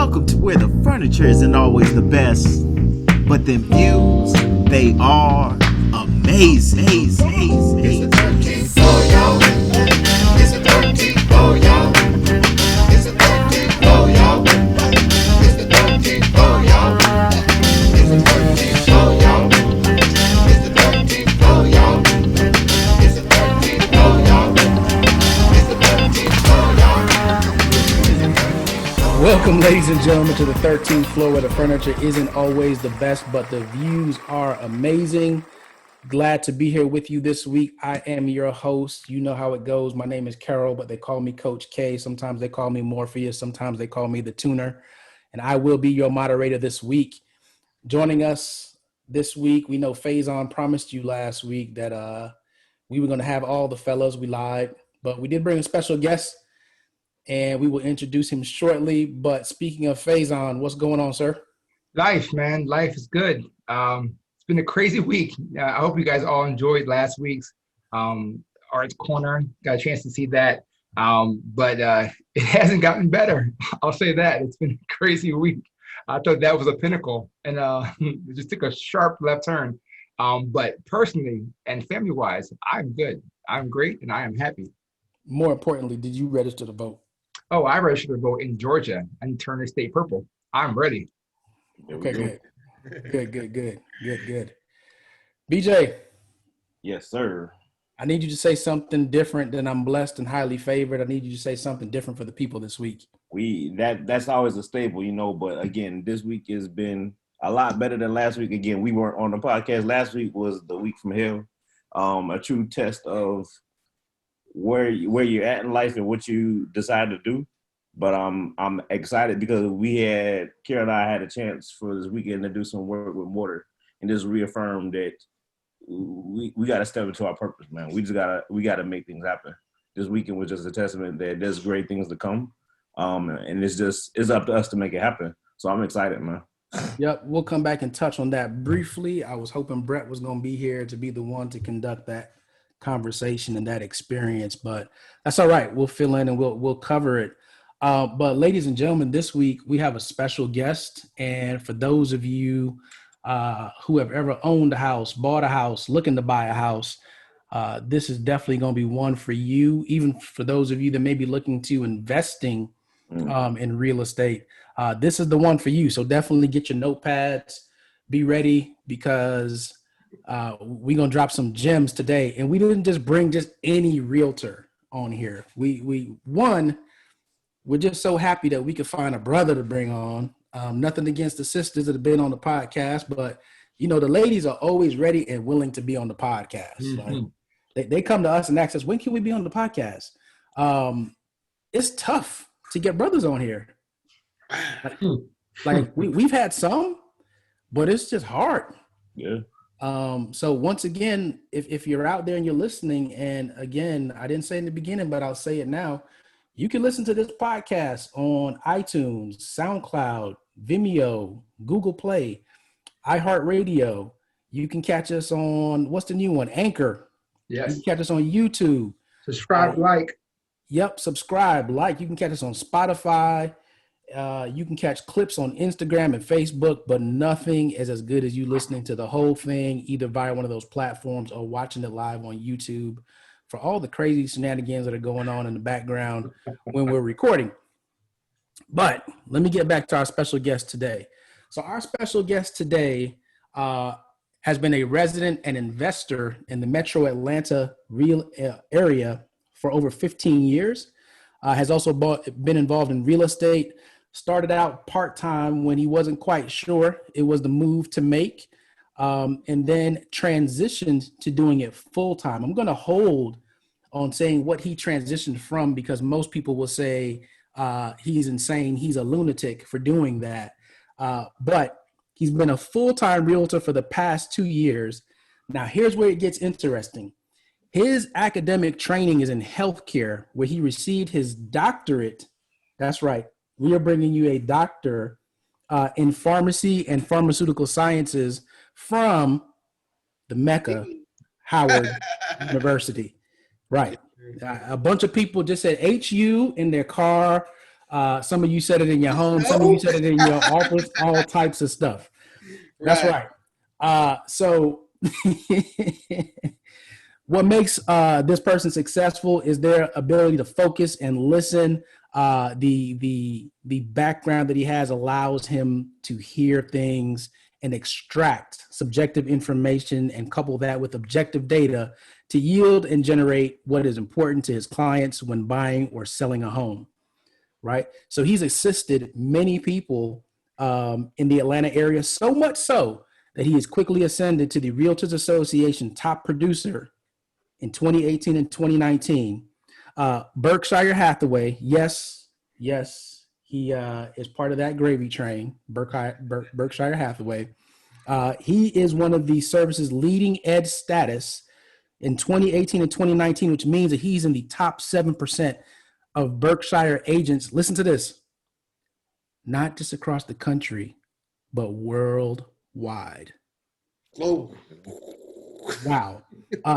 Welcome to where the furniture isn't always the best, but them views, they are amazing. It's the 13th floor, y'all. It's the 13th floor, y'all. It's the 13th floor, y'all. It's the 13th floor, y'all. It's the 13th floor, y'all. It's the 13th floor, y'all. It's the 13th floor, y'all. It's the 13th floor, y'all. Welcome, ladies and gentlemen, to the 13th floor where the furniture isn't always the best, but the views are amazing. Glad to be here with you this week. I am your host. You know how it goes. My name is Carol, but they call me Coach K. Sometimes they call me Morpheus. Sometimes they call me the Tuner. And I will be your moderator this week. Joining us this week, we know Faison promised you last week that we were going to have all the fellows. We lied, but we did bring a special guest, and we will introduce him shortly. But speaking of Faison, what's going on, sir? Life, man. Life is good. It's been a crazy week. I hope you guys all enjoyed last week's Arts Corner. Got a chance to see that. But it hasn't gotten better. I'll say that. It's been a crazy week. I thought that was a pinnacle, and it just took a sharp left turn. But personally and family-wise, I'm good. I'm great, and I am happy. More importantly, did you register to vote? Oh, I registered to vote in Georgia and turn the state purple. I'm ready. Okay, good. BJ, Yes, sir. I need you to say something different than I'm blessed and highly favored. I need you to say something different for the people this week. That's always a staple, but again, this week has been a lot better than last week. Again, we weren't on the podcast. Last week was the week from hell, a true test of where you're at in life and what you decide to do. But I'm excited because Kara and I had a chance for this weekend to do some work with Mortar and just reaffirm that we got to step into our purpose, man. We gotta make things happen. This weekend was just a testament that there's great things to come, and it's up to us to make it happen. So I'm excited, man. Yep, we'll come back and touch on that briefly. I was hoping Brett was going to be here to be the one to conduct that conversation and that experience, but that's all right. We'll fill in and we'll cover it. But ladies and gentlemen, this week we have a special guest, and for those of you who have ever owned a house, bought a house, looking to buy a house, this is definitely going to be one for you. Even for those of you that may be looking to investing in real estate, this is the one for you. So definitely get your notepads, be ready, because we're going to drop some gems today. And we didn't just bring just any realtor on here. We're just so happy that we could find a brother to bring on. Nothing against the sisters that have been on the podcast, but the ladies are always ready and willing to be on the podcast. Mm-hmm. Like, they come to us and ask us, when can we be on the podcast? It's tough to get brothers on here. Like we've had some, but it's just hard. Yeah. So once again, if you're out there and you're listening, and again, I didn't say in the beginning, but I'll say it now. You can listen to this podcast on iTunes, SoundCloud, Vimeo, Google Play, iHeartRadio. You can catch us on, what's the new one? Anchor. Yes. You can catch us on YouTube. Subscribe, like. Yep, subscribe, like. You can catch us on Spotify. You can catch clips on Instagram and Facebook, but nothing is as good as you listening to the whole thing, either via one of those platforms or watching it live on YouTube, for all the crazy shenanigans that are going on in the background when we're recording. But let me get back to our special guest today. So our special guest today has been a resident and investor in the Metro Atlanta real area for over 15 years. Has also been involved in real estate. Started out part-time when he wasn't quite sure it was the move to make. And then transitioned to doing it full-time. I'm going to hold on saying what he transitioned from, because most people will say he's insane, he's a lunatic for doing that. But he's been a full-time realtor for the past 2 years. Now, here's where it gets interesting. His academic training is in healthcare, where he received his doctorate. That's right. We are bringing you a doctor in pharmacy and pharmaceutical sciences from the Mecca, Howard University. Right. A bunch of people just said HU in their car Some of you said it in your home. Some of you said it in your office. All types of stuff. That's right. So what makes this person successful is their ability to focus and listen. The background that he has allows him to hear things and extract subjective information and couple that with objective data to yield and generate what is important to his clients when buying or selling a home. Right. So he's assisted many people in the Atlanta area, so much so that he has quickly ascended to the Realtors Association top producer in 2018 and 2019. Berkshire Hathaway, yes, he is part of that gravy train, Berkshire Hathaway. He is one of the service's leading edge status in 2018 and 2019, which means that he's in the top 7% of Berkshire agents. Listen to this. Not just across the country, but worldwide. Oh. Wow.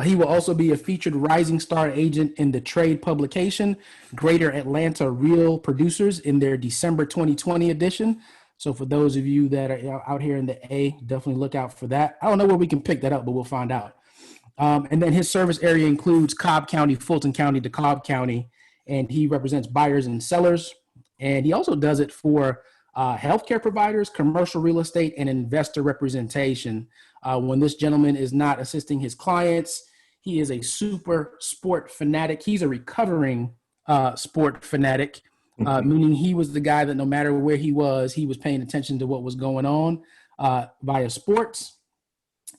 He will also be a featured Rising Star agent in the trade publication, Greater Atlanta Real Producers, in their December 2020 edition. So for those of you that are out here in the A, definitely look out for that. I don't know where we can pick that up, but we'll find out. And then his service area includes Cobb County, Fulton County, DeKalb County, and he represents buyers and sellers. And he also does it for healthcare providers, commercial real estate, and investor representation. When this gentleman is not assisting his clients, he is a super sport fanatic. He's a recovering sport fanatic, meaning he was the guy that no matter where he was paying attention to what was going on via sports.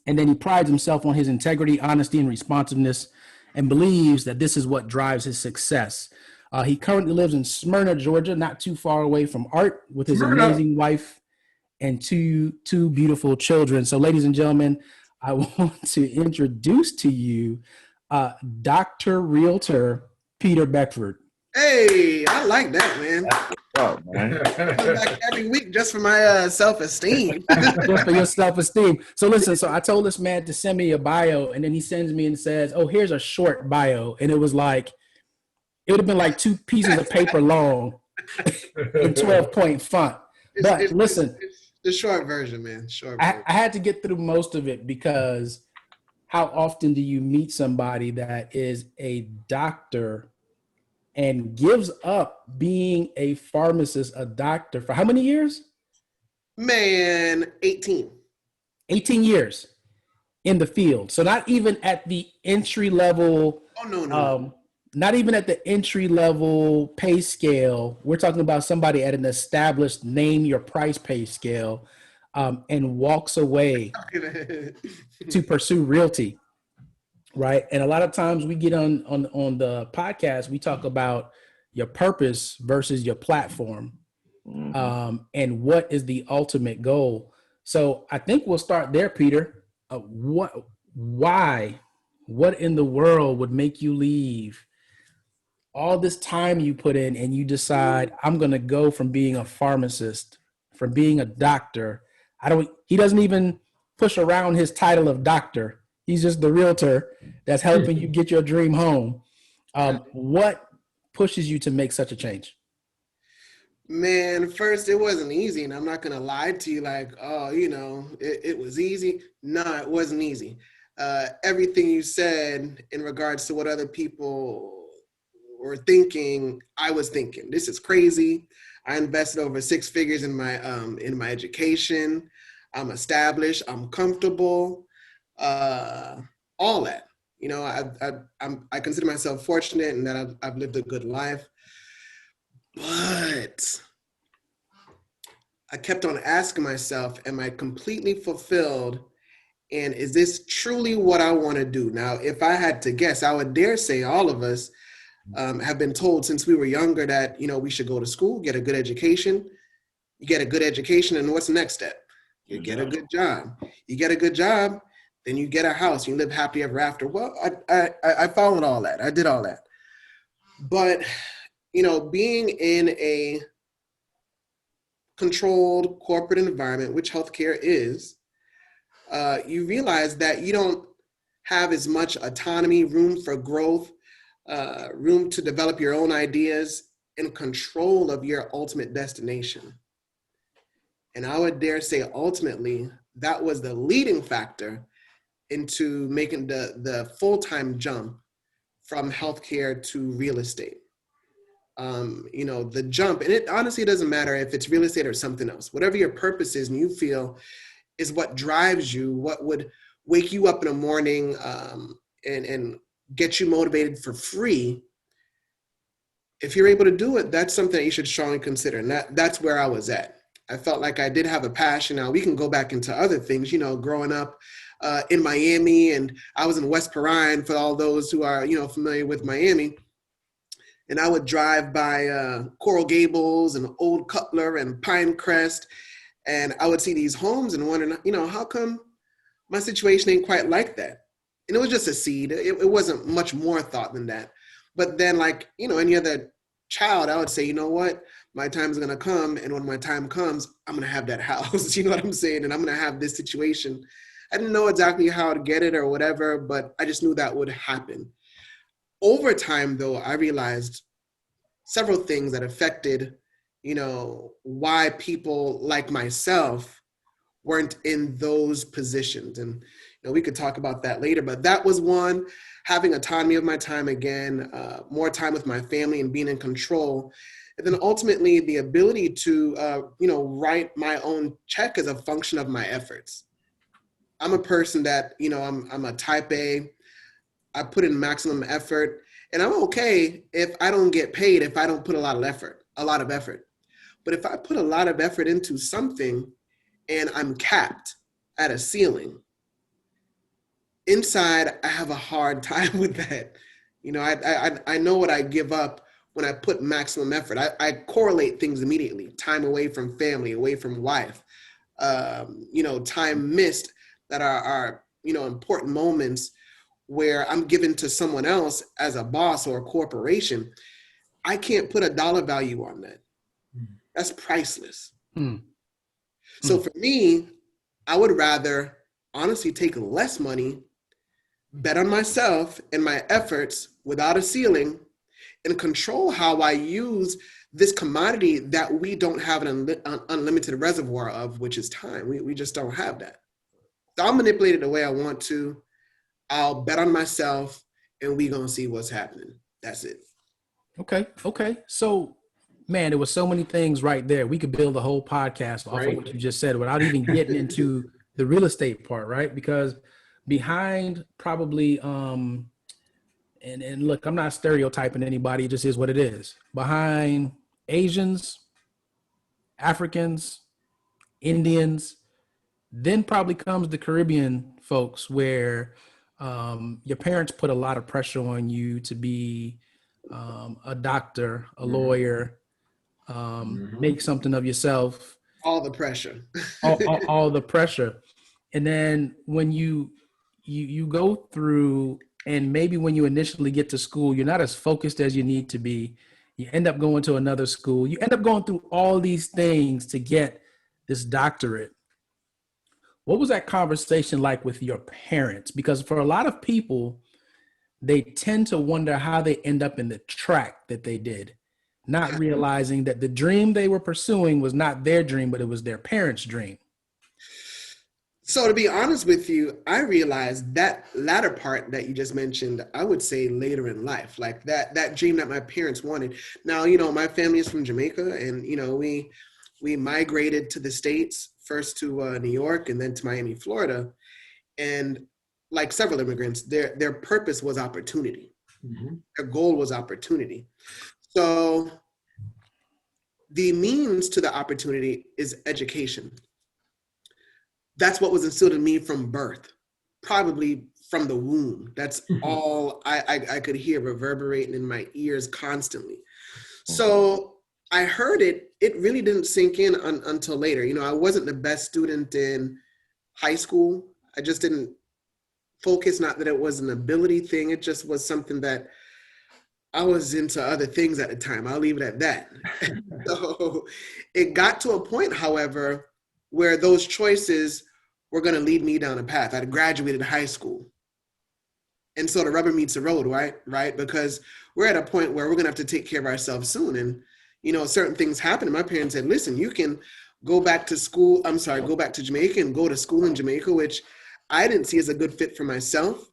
And then he prides himself on his integrity, honesty, and responsiveness, and believes that this is what drives his success. He currently lives in Smyrna, Georgia, not too far away from Art, with his amazing wife and two beautiful children. So, ladies and gentlemen, I want to introduce to you Dr. Realtor Peter Beckford. Hey, I like that, man. Oh, man. Come back every week just for my self-esteem. Just for your self-esteem. So listen, so I told this man to send me a bio, and then he sends me and says, oh, here's a short bio. And it was like, it would have been like 2 pieces of paper long in 12-point font. But listen. It's the short version, man. Short version. I had to get through most of it because how often do you meet somebody that is a doctor and gives up being a pharmacist, a doctor, for how many years? Man, 18. 18 years in the field. So not even at the entry level. Oh, no. Not even at the entry level pay scale. We're talking about somebody at an established name your price pay scale, and walks away to pursue realty. Right. And a lot of times we get on the podcast, we talk about your purpose versus your platform, and what is the ultimate goal. So I think we'll start there, Peter. What in the world would make you leave all this time you put in and you decide, I'm going to go from being a pharmacist, from being a doctor? He doesn't even push around his title of doctor. He's just the realtor that's helping you get your dream home. What pushes you to make such a change? Man, first, it wasn't easy. And I'm not going to lie to you like, oh, it was easy. No, it wasn't easy. Everything you said in regards to what other people were thinking, I was thinking. This is crazy. I invested over 6 figures in my education. I'm established. I'm comfortable. All that, I consider myself fortunate in that I've lived a good life, but I kept on asking myself, am I completely fulfilled? And is this truly what I want to do? Now, if I had to guess, I would dare say all of us have been told since we were younger that, we should go to school, get a good education. You get a good education, and what's the next step? You get a good job. You get a good job, then you get a house, you live happy ever after. Well, I followed all that. I did all that. But, being in a controlled corporate environment, which healthcare is, you realize that you don't have as much autonomy, room for growth, room to develop your own ideas in control of your ultimate destination. And I would dare say ultimately that was the leading factor into making the full-time jump from healthcare to real estate. The jump, and it honestly doesn't matter if it's real estate or something else, whatever your purpose is and you feel is what drives you, what would wake you up in the morning and get you motivated for free. If you're able to do it, that's something that you should strongly consider. And that's where I was at. I felt like I did have a passion. Now we can go back into other things, growing up in Miami, and I was in West Perrine for all those who are, familiar with Miami. And I would drive by Coral Gables and Old Cutler and Pinecrest, and I would see these homes and wonder, how come my situation ain't quite like that? And it was just a seed. It wasn't much more thought than that. But then, like, any other child, I would say, you know what? My time is going to come. And when my time comes, I'm going to have that house. You know what I'm saying? And I'm going to have this situation. I didn't know exactly how to get it or whatever, but I just knew that would happen. Over time, though, I realized several things that affected, why people like myself weren't in those positions. And, we could talk about that later, but that was one. Having autonomy of my time again, more time with my family and being in control. And then ultimately the ability to, write my own check as a function of my efforts. I'm a person that, I'm a type A. I put in maximum effort, and I'm okay if I don't get paid, if I don't put a lot of effort. But if I put a lot of effort into something and I'm capped at a ceiling, inside, I have a hard time with that. I know what I give up when I put maximum effort. I correlate things immediately. Time away from family, away from wife, time missed that are important moments where I'm given to someone else as a boss or a corporation. I can't put a dollar value on that. That's priceless. So for me, I would rather honestly take less money, bet on myself and my efforts without a ceiling, and control how I use this commodity that we don't have an unlimited reservoir of, which is time. We just don't have that. So I'll manipulate it the way I want to. I'll bet on myself, and we're going to see what's happening. That's it. Okay. So, man, there were so many things right there. We could build a whole podcast off of what you just said without even getting into the real estate part, right? Because behind probably, and look, I'm not stereotyping anybody. It just is what it is. Behind Asians, Africans, Indians, then probably comes the Caribbean folks where your parents put a lot of pressure on you to be a doctor, a lawyer, make something of yourself. All the pressure. all the pressure. And then when you go through, and maybe when you initially get to school, you're not as focused as you need to be. You end up going to another school. You end up going through all these things to get this doctorate. What was that conversation like with your parents? Because for a lot of people, they tend to wonder how they end up in the track that they did, not realizing that the dream they were pursuing was not their dream, but it was their parents' dream. So to be honest with you, I realized that latter part that you just mentioned, I would say later in life, like that dream that my parents wanted. Now, my family is from Jamaica, and, we migrated to the States, first to New York and then to Miami, Florida. And like several immigrants, their purpose was opportunity. Their goal was opportunity. So the means to the opportunity is education. That's what was instilled in me from birth, probably from the womb. That's all I could hear reverberating in my ears constantly. So I heard it really didn't sink in until later. I wasn't the best student in high school. I just didn't focus, not that it was an ability thing. It just was something that I was into other things at the time. I'll leave it at that. So it got to a point, however, where those choices were going to lead me down a path. I'd graduated high school. And so the rubber meets the road, right? Because we're at a point where we're gonna have to take care of ourselves soon. And, you know, certain things happen. And my parents said, listen, you can go back to school. Go back to Jamaica and go to school in Jamaica, which I didn't see as a good fit for myself.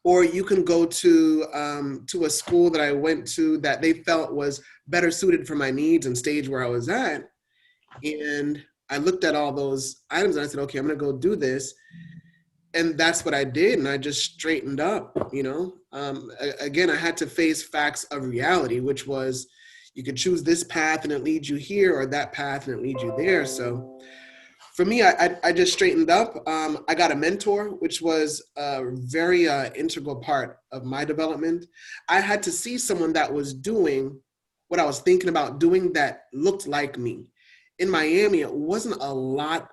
Or you can go to a school that I went to that they felt was better suited for my needs and stage where I was at. And I looked at all those items and I said, okay, I'm gonna go do this. And that's what I did. And I just straightened up, you know. Again, I had to face facts of reality, which was you could choose this path and it leads you here, or that path and it leads you there. So for me, I just straightened up. I got a mentor, which was a very integral part of my development. I had to see someone that was doing what I was thinking about doing that looked like me. In Miami, it wasn't a lot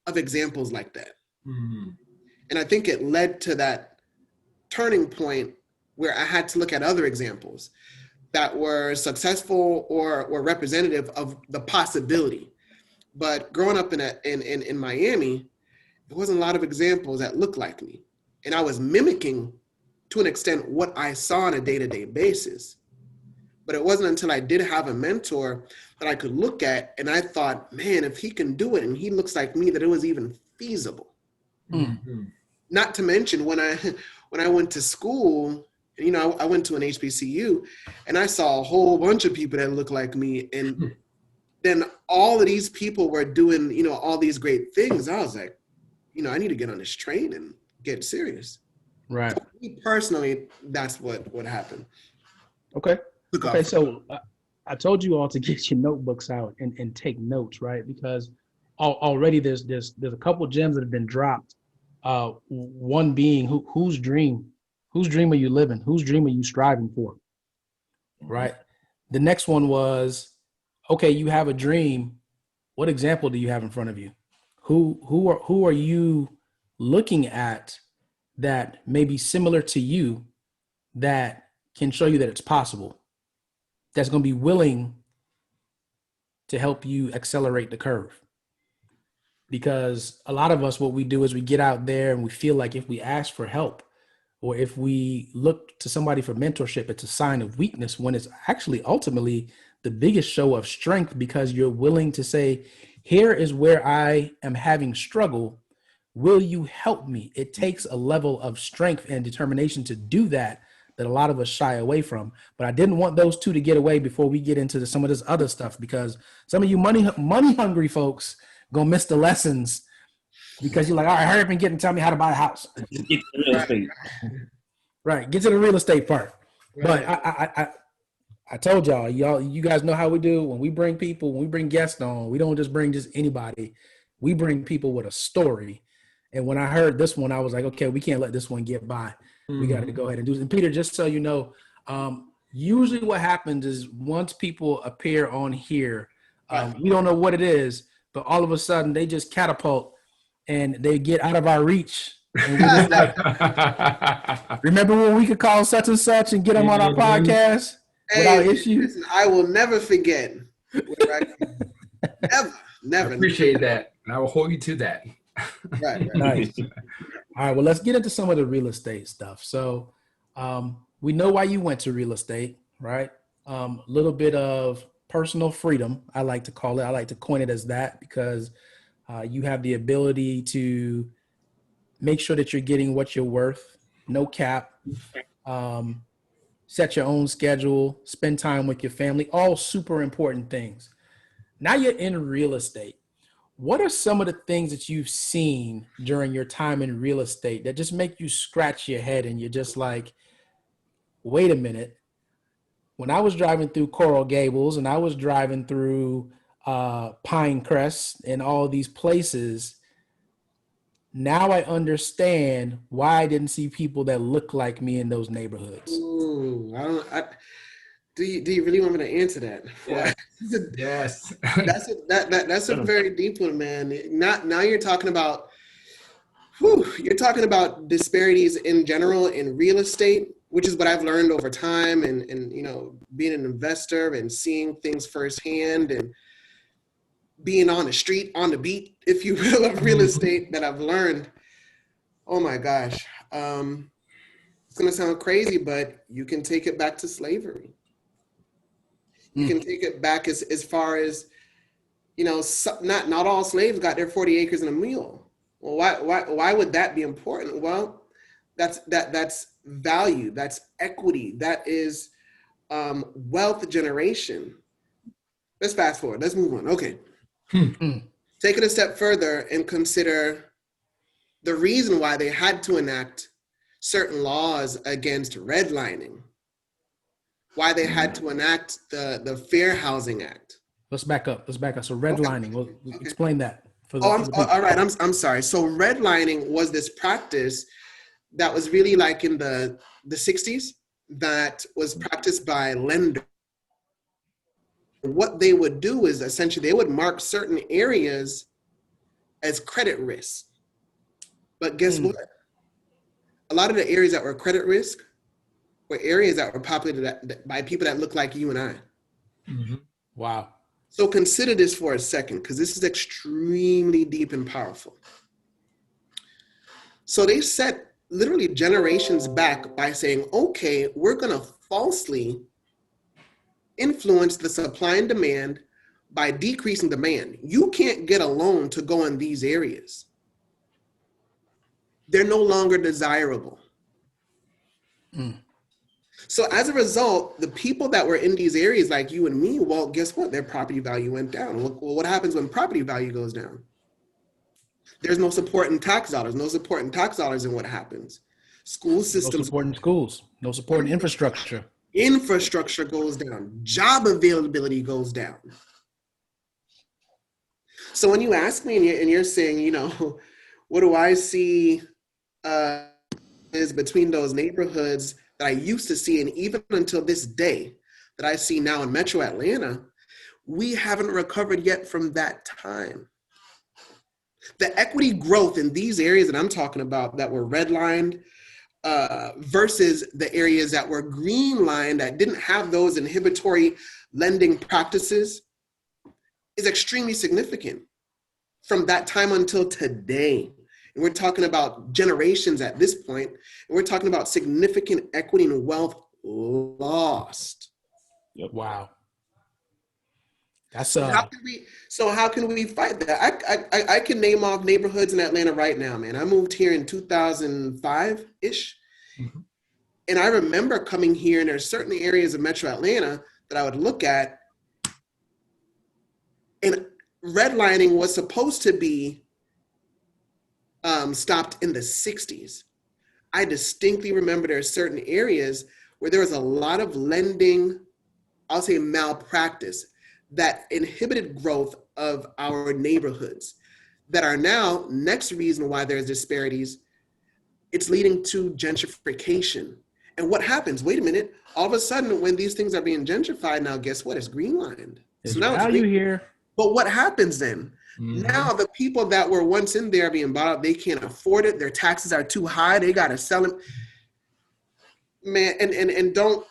of examples like that. Mm-hmm. And I think it led to that turning point where I had to look at other examples that were successful or were representative of the possibility. But growing up in Miami, there wasn't a lot of examples that looked like me. And I was mimicking, to an extent, what I saw on a day-to-day basis. But it wasn't until I did have a mentor that I could look at, and I thought, man, if he can do it and he looks like me, that it was even feasible. Mm-hmm. Not to mention when I went to school, you know, I went to an HBCU and I saw a whole bunch of people that looked like me. And then all of these people were doing, you know, all these great things. I was like, you know, I need to get on this train and get serious. Right. So me personally, that's what happened. Okay. Took Okay. off. So I told you all to get your notebooks out and take notes, right? Because already there's a couple gems that have been dropped. One being whose dream are you living? Whose dream are you striving for? Right. The next one was, okay, you have a dream. What example do you have in front of you? Who are you looking at that may be similar to you that can show you that it's possible? That's going to be willing to help you accelerate the curve. Because a lot of us, what we do is we get out there and we feel like if we ask for help or if we look to somebody for mentorship, it's a sign of weakness, when it's actually ultimately the biggest show of strength, because you're willing to say, here is where I am having struggle. Will you help me? It takes a level of strength and determination to do that a lot of us shy away from. But I didn't want those two to get away before we get into some of this other stuff, because some of you money hungry folks gonna miss the lessons because you're like, all right, hurry up and tell me how to buy a house. Just get to the real estate. Right, get to the real estate part. Right. But I told y'all, you guys know how we do when we bring people, when we bring guests on. We don't just bring just anybody. We bring people with a story. And when I heard this one, I was like, okay, we can't let this one get by. We got to go ahead and do it. And Peter, just so you know, usually what happens is once people appear on here, we don't know what it is, but all of a sudden they just catapult and they get out of our reach. And we're just like, remember when we could call such and such and get them on our podcast without issue? Listen, I will never forget. Never. I appreciate that. And I will hold you to that. Right. Nice. All right, well, let's get into some of the real estate stuff. So we know why you went to real estate, right? A little bit of personal freedom, I like to call it. I like to coin it as that, because you have the ability to make sure that you're getting what you're worth, no cap, set your own schedule, spend time with your family, all super important things. Now you're in real estate. What are some of the things that you've seen during your time in real estate that just make you scratch your head and you're just like, wait a minute. When I was driving through Coral Gables and I was driving through Pinecrest and all these places, now I understand why I didn't see people that look like me in those neighborhoods. Ooh, do you really want me to answer that? Yeah. Yes. That's a very deep one, man. Now you're talking about disparities in general in real estate, which is what I've learned over time, and you know, being an investor and seeing things firsthand and being on the street, on the beat, if you will, of real estate that I've learned. Oh my gosh. It's going to sound crazy, but you can take it back to slavery. You can take it back as far as, not all slaves got their 40 acres and a mule. Well, why would that be important? Well, that's value, that's equity, that is wealth generation. Let's fast forward. Let's move on. Okay. Take it a step further and consider the reason why they had to enact certain laws against redlining, why they had to enact the Fair Housing Act. Let's back up. So redlining, well, explain that. All right. I'm sorry. So redlining was this practice that was really like in the 60s that was practiced by lenders. What they would do is essentially they would mark certain areas as credit risk. But guess what? A lot of the areas that were credit risk were areas that were populated by people that look like you and I. Mm-hmm. Wow. So consider this for a second, because this is extremely deep and powerful. So they set literally generations back by saying, okay, we're going to falsely influence the supply and demand by decreasing demand. You can't get a loan to go in these areas. They're no longer desirable. So as a result, the people that were in these areas like you and me, well, guess what? Their property value went down. Well, what happens when property value goes down? There's no support in tax dollars. No support in tax dollars, and what happens? School systems. No support in schools. No support in infrastructure. Infrastructure goes down. Job availability goes down. So when you ask me and you're saying, what do I see is between those neighborhoods that I used to see, and even until this day that I see now in Metro Atlanta, we haven't recovered yet from that time. The equity growth in these areas that I'm talking about that were redlined versus the areas that were greenlined that didn't have those inhibitory lending practices is extremely significant from that time until today. And we're talking about generations at this point, and we're talking about significant equity and wealth lost. Yep. Wow. That's So how can we fight that? I can name off neighborhoods in Atlanta right now, man. I moved here in 2005-ish. Mm-hmm. And I remember coming here, and there's certain areas of Metro Atlanta that I would look at, and redlining was supposed to be stopped in the 60s. I distinctly remember there are certain areas where there was a lot of lending, I'll say malpractice, that inhibited growth of our neighborhoods that are now, next reason why there's disparities, it's leading to gentrification. And what happens? Wait a minute. All of a sudden, when these things are being gentrified, now guess what? It's greenlined. There's So now value here. But what happens then? Mm-hmm. Now the people that were once in there being bought up, they can't afford it. Their taxes are too high. They got to sell them. Man, and don't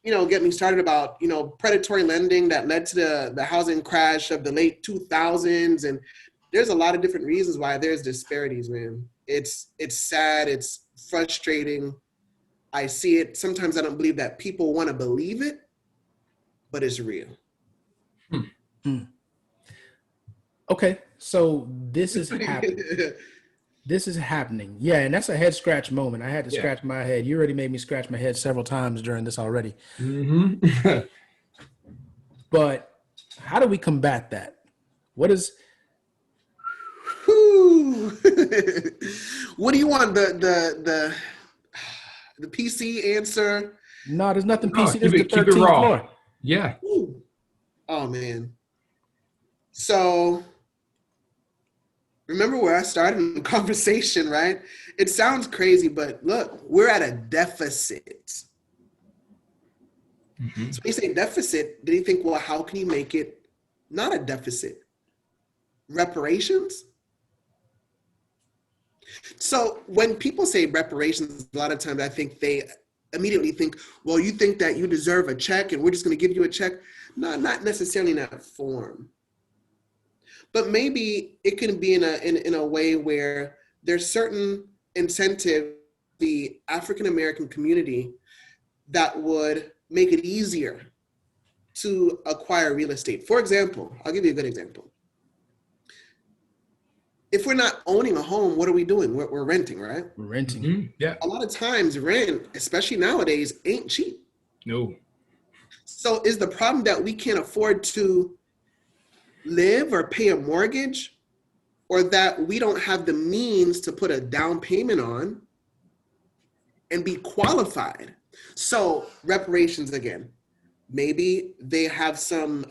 get me started about predatory lending that led to the housing crash of the late 2000s. And there's a lot of different reasons why there's disparities, man. It's sad. It's frustrating. I see it. Sometimes I don't believe that people want to believe it, but it's real. Okay, so this is happening. This is happening. Yeah, and that's a head scratch moment. I had to scratch my head. You already made me scratch my head several times during this already. Mm-hmm. But how do we combat that? What is... What do you want? The PC answer? No, there's nothing No, PC. This is the keep it 13th raw. floor. Yeah. Ooh. Oh, man. So remember where I started in the conversation, right? It sounds crazy, but look, we're at a deficit. Mm-hmm. So when you say deficit, then you think, well, how can you make it not a deficit? Reparations? So when people say reparations, a lot of times I think they immediately think, well, you think that you deserve a check and we're just going to give you a check? No, not necessarily in that form. But maybe it can be in a way where there's certain incentives the African American community that would make it easier to acquire real estate. For example, I'll give you a good example. If we're not owning a home, what are we doing? We're renting, right? We're renting. Mhm. Yeah. A lot of times rent, especially nowadays, ain't cheap. No. So is the problem that we can't afford to live or pay a mortgage, or that we don't have the means to put a down payment on and be qualified? So reparations again, maybe they have some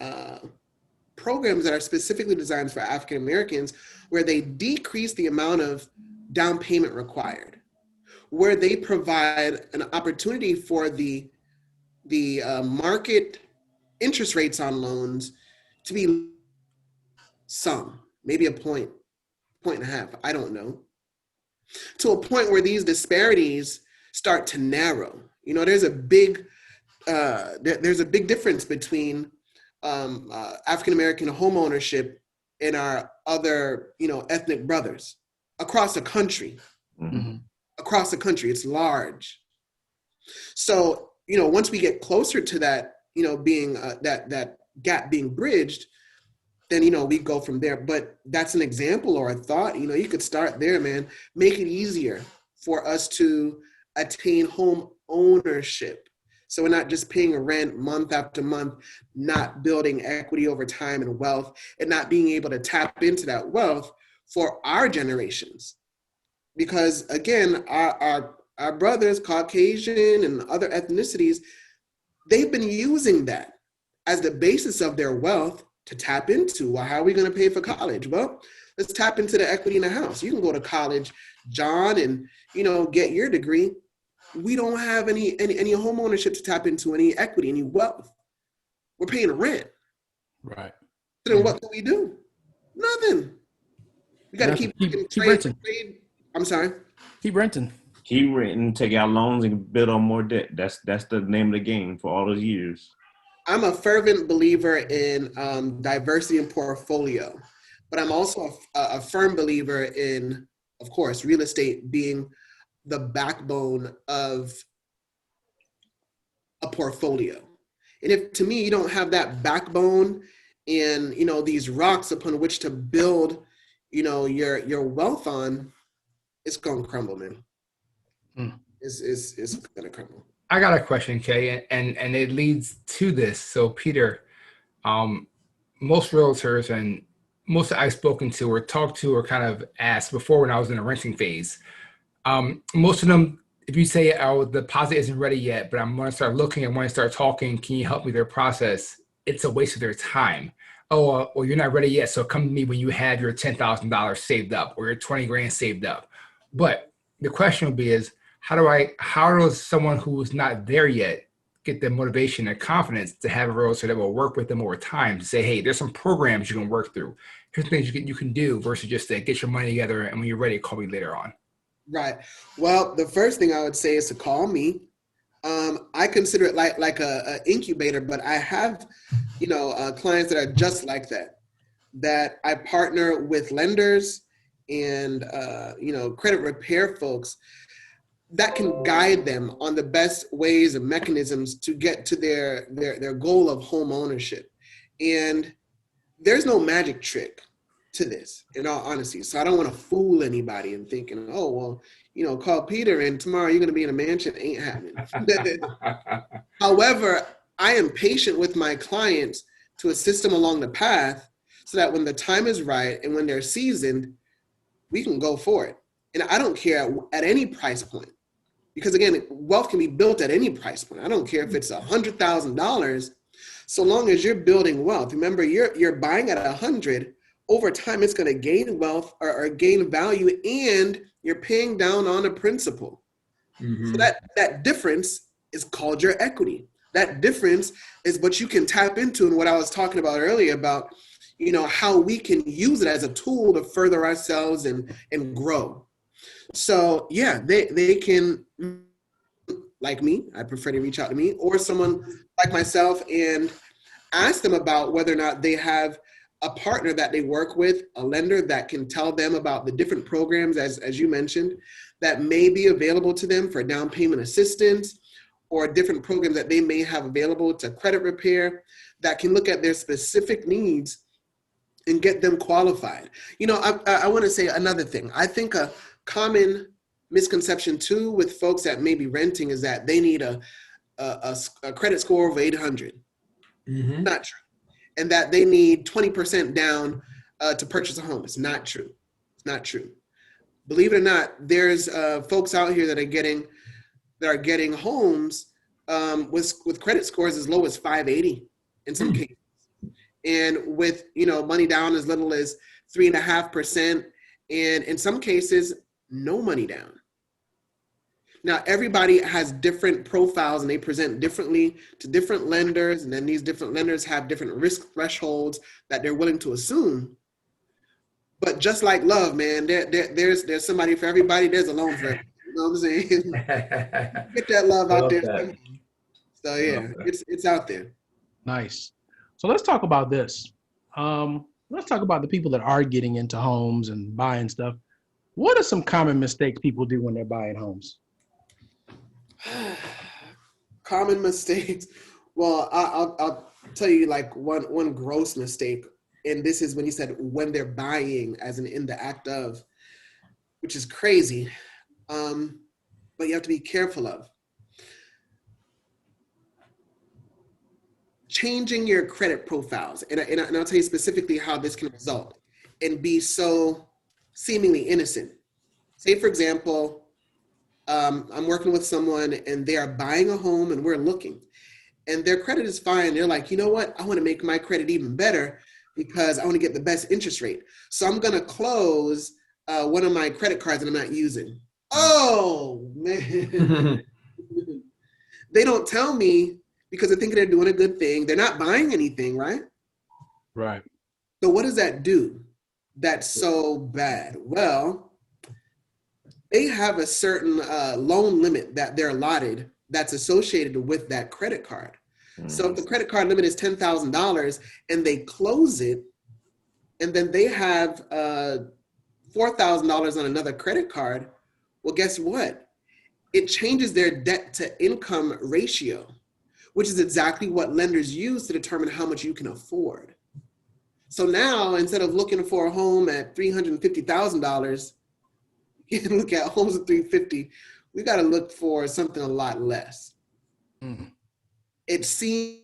programs that are specifically designed for African Americans where they decrease the amount of down payment required, where they provide an opportunity for the market interest rates on loans to be maybe a point and a half, I don't know, to a point where these disparities start to narrow. You know, there's a big difference between African American home ownership and our other, ethnic brothers across the country. Mm-hmm. Across the country, it's large. So, once we get closer to that, being that gap being bridged, then, we go from there. But that's an example or a thought. You could start there, man. Make it easier for us to attain home ownership. So we're not just paying rent month after month, not building equity over time and wealth, and not being able to tap into that wealth for our generations. Because again, our brothers, Caucasian and other ethnicities, they've been using that as the basis of their wealth to tap into. Well, how are we going to pay for college? Well, let's tap into the equity in the house. You can go to college, John, and get your degree. We don't have any home ownership to tap into, any equity, any wealth. We're paying rent. Right. So then what can we do? Nothing. We got to keep renting. I'm sorry. Keep renting. Keep renting, take out loans, and build on more debt. That's the name of the game for all those years. I'm a fervent believer in diversity in portfolio, but I'm also a firm believer in, of course, real estate being the backbone of a portfolio. And if, to me, you don't have that backbone and, these rocks upon which to build, your wealth on, it's going to crumble, man. It's going to crumble. I got a question, Kay, and it leads to this. So, Peter, most realtors and most that I've spoken to or talked to or kind of asked before when I was in the renting phase, most of them, if you say, oh, the deposit isn't ready yet, but I'm going to start looking and want to start talking, can you help me with their process? It's a waste of their time. Oh, well, you're not ready yet, so come to me when you have your $10,000 saved up or your 20 grand saved up. But the question would be is, how does someone who's not there yet get the motivation and confidence to have a realtor that will work with them over time to say, hey, there's some programs you can work through. Here's things you can do versus just to get your money together and when you're ready, call me later on. Right. Well, the first thing I would say is to call me. I consider it like a incubator, but I have, clients that are just like that I partner with lenders and, credit repair folks that can guide them on the best ways and mechanisms to get to their goal of home ownership. And there's no magic trick to this, in all honesty. So I don't want to fool anybody in thinking, oh, well, call Peter and tomorrow you're going to be in a mansion. Ain't happening. However, I am patient with my clients to assist them along the path so that when the time is right and when they're seasoned, we can go for it. And I don't care at any price point, because again, wealth can be built at any price point. I don't care if it's $100,000, so long as you're building wealth. Remember, you're buying at 100. Over time, it's going to gain wealth or gain value, and you're paying down on a principal. Mm-hmm. So that difference is called your equity. That difference is what you can tap into, and what I was talking about earlier about, how we can use it as a tool to further ourselves and grow. So yeah, they can, like me, I prefer to reach out to me or someone like myself and ask them about whether or not they have a partner that they work with, a lender that can tell them about the different programs, as you mentioned, that may be available to them for down payment assistance or different programs that they may have available to credit repair that can look at their specific needs and get them qualified. You know, I want to say another thing. I think a common misconception too with folks that may be renting is that they need a credit score over 800. Not true. And that they need 20% down to purchase a home. It's not true. It's not true. Believe it or not, there's folks out here that are getting homes with credit scores as low as 580 in some cases, and with money down as little as 3.5%, and in some cases no money down. Now, everybody has different profiles and they present differently to different lenders, and then these different lenders have different risk thresholds that they're willing to assume. But just like love, man, there's somebody for everybody. There's a loan for everybody. You know what I'm saying? Get that love out there. That. So yeah, it's out there. Nice. So let's talk about this. Let's talk about the people that are getting into homes and buying stuff. What are some common mistakes people do when they're buying homes? Common mistakes. Well, I'll tell you like one gross mistake, and this is when you said when they're buying, as in the act of, which is crazy, but you have to be careful of. Changing your credit profiles, and I'll tell you specifically how this can result and be so seemingly innocent. Say, for example, I'm working with someone and they are buying a home and we're looking, and their credit is fine. They're like, you know what? I want to make my credit even better because I want to get the best interest rate. So I'm going to close one of my credit cards that I'm not using. Oh, man. They don't tell me because they're thinking they're doing a good thing. They're not buying anything, right? Right. So what does that do that's so bad? Well, they have a certain loan limit that they're allotted that's associated with that credit card. So if the credit card limit is $10,000 and they close it, and then they have $4,000 on another credit card, well, guess what? It changes their debt to income ratio, which is exactly what lenders use to determine how much you can afford. So now, instead of looking for a home at $350,000, you can look at homes at $350,000. We got to look for something a lot less. It seems,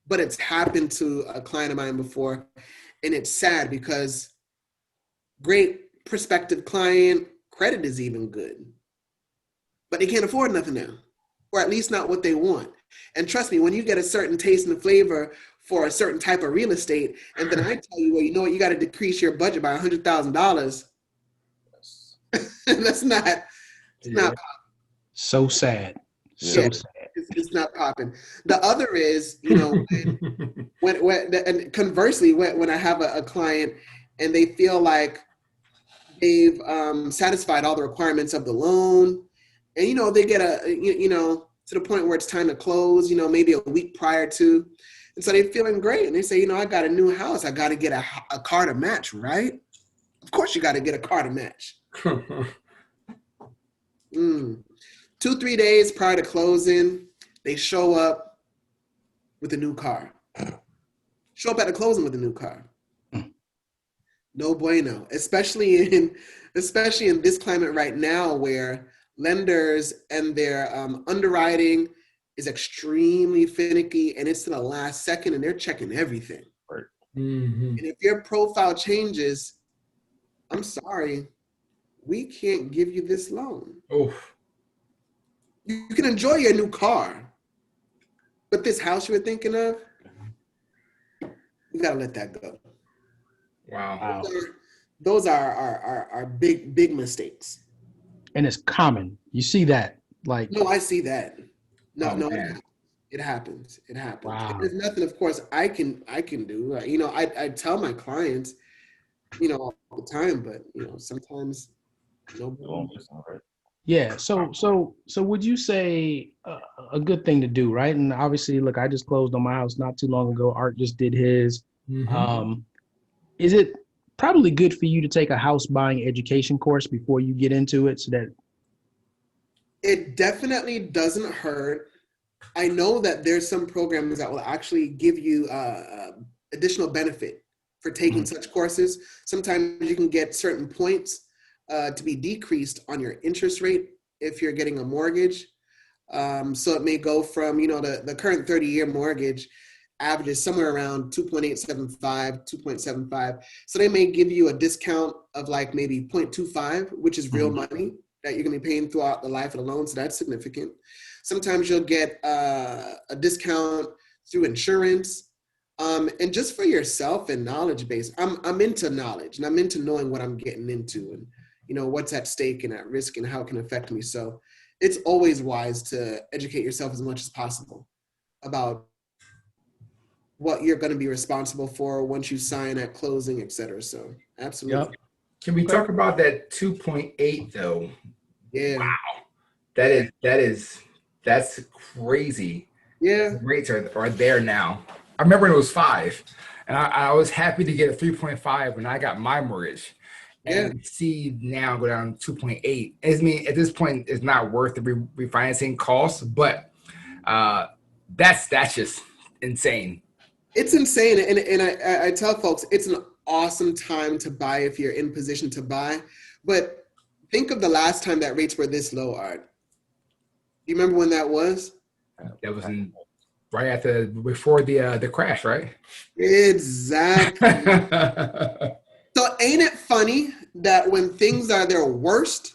but it's happened to a client of mine before, and it's sad because great prospective client, credit is even good, but they can't afford nothing now, or at least not what they want. And trust me, when you get a certain taste and flavor for a certain type of real estate, and then I tell you, well, you know what, you got to decrease your budget by $100,000. That's not, it's not so sad. So sad. It's not popping. The other is, and conversely, when I have a client and they feel like they've satisfied all the requirements of the loan, and they get to the point where it's time to close, maybe a week prior to, and so they're feeling great, and they say, I got a new house, I got to get a car to match, right? Of course, you got to get a car to match. 2-3 days prior to closing, they show up with a new car. Show up at the closing with a new car. No bueno, especially in this climate right now where lenders and their underwriting is extremely finicky, and it's to the last second, and they're checking everything. Right. And if your profile changes, I'm sorry, we can't give you this loan. Oof. You can enjoy your new car, but this house you were thinking of, you gotta let that go. Wow. Those are big mistakes. And it's common. You see that, like. No, I see that. No, man. it happens. It happens. Wow. And there's nothing, of course, I can do. I tell my clients, all the time, but sometimes Yeah. So would you say a good thing to do, right? And obviously, look, I just closed on my house not too long ago. Art just did his. Is it probably good for you to take a house buying education course before you get into it, so that It definitely doesn't hurt. I know that there's some programs that will actually give you additional benefit for taking such courses. Sometimes you can get certain points to be decreased on your interest rate if you're getting a mortgage. So it may go from, the current 30-year mortgage averages somewhere around 2.875, 2.75. So they may give you a discount of like maybe 0.25, which is real money that you're going to be paying throughout the life of the loan. So that's significant. Sometimes you'll get a discount through insurance. And just for yourself and knowledge base, I'm into knowledge, and I'm into knowing what I'm getting into, and what's at stake and at risk and how it can affect me. So it's always wise to educate yourself as much as possible about what you're going to be responsible for once you sign at closing, et cetera. So absolutely. Yep. Can we talk about that 2.8 though? Yeah. Wow. That's crazy. Yeah. The rates are there now. I remember when it was 5, and I was happy to get a 3.5 when I got my mortgage. And see now go down 2.8. I mean, at this point, it's not worth the refinancing costs, but that's just insane. It's insane. And I tell folks, it's an awesome time to buy if you're in position to buy. But think of the last time that rates were this low, Art. Do you remember when that was? That was before the crash, right? Exactly. So ain't it funny that when things are their worst,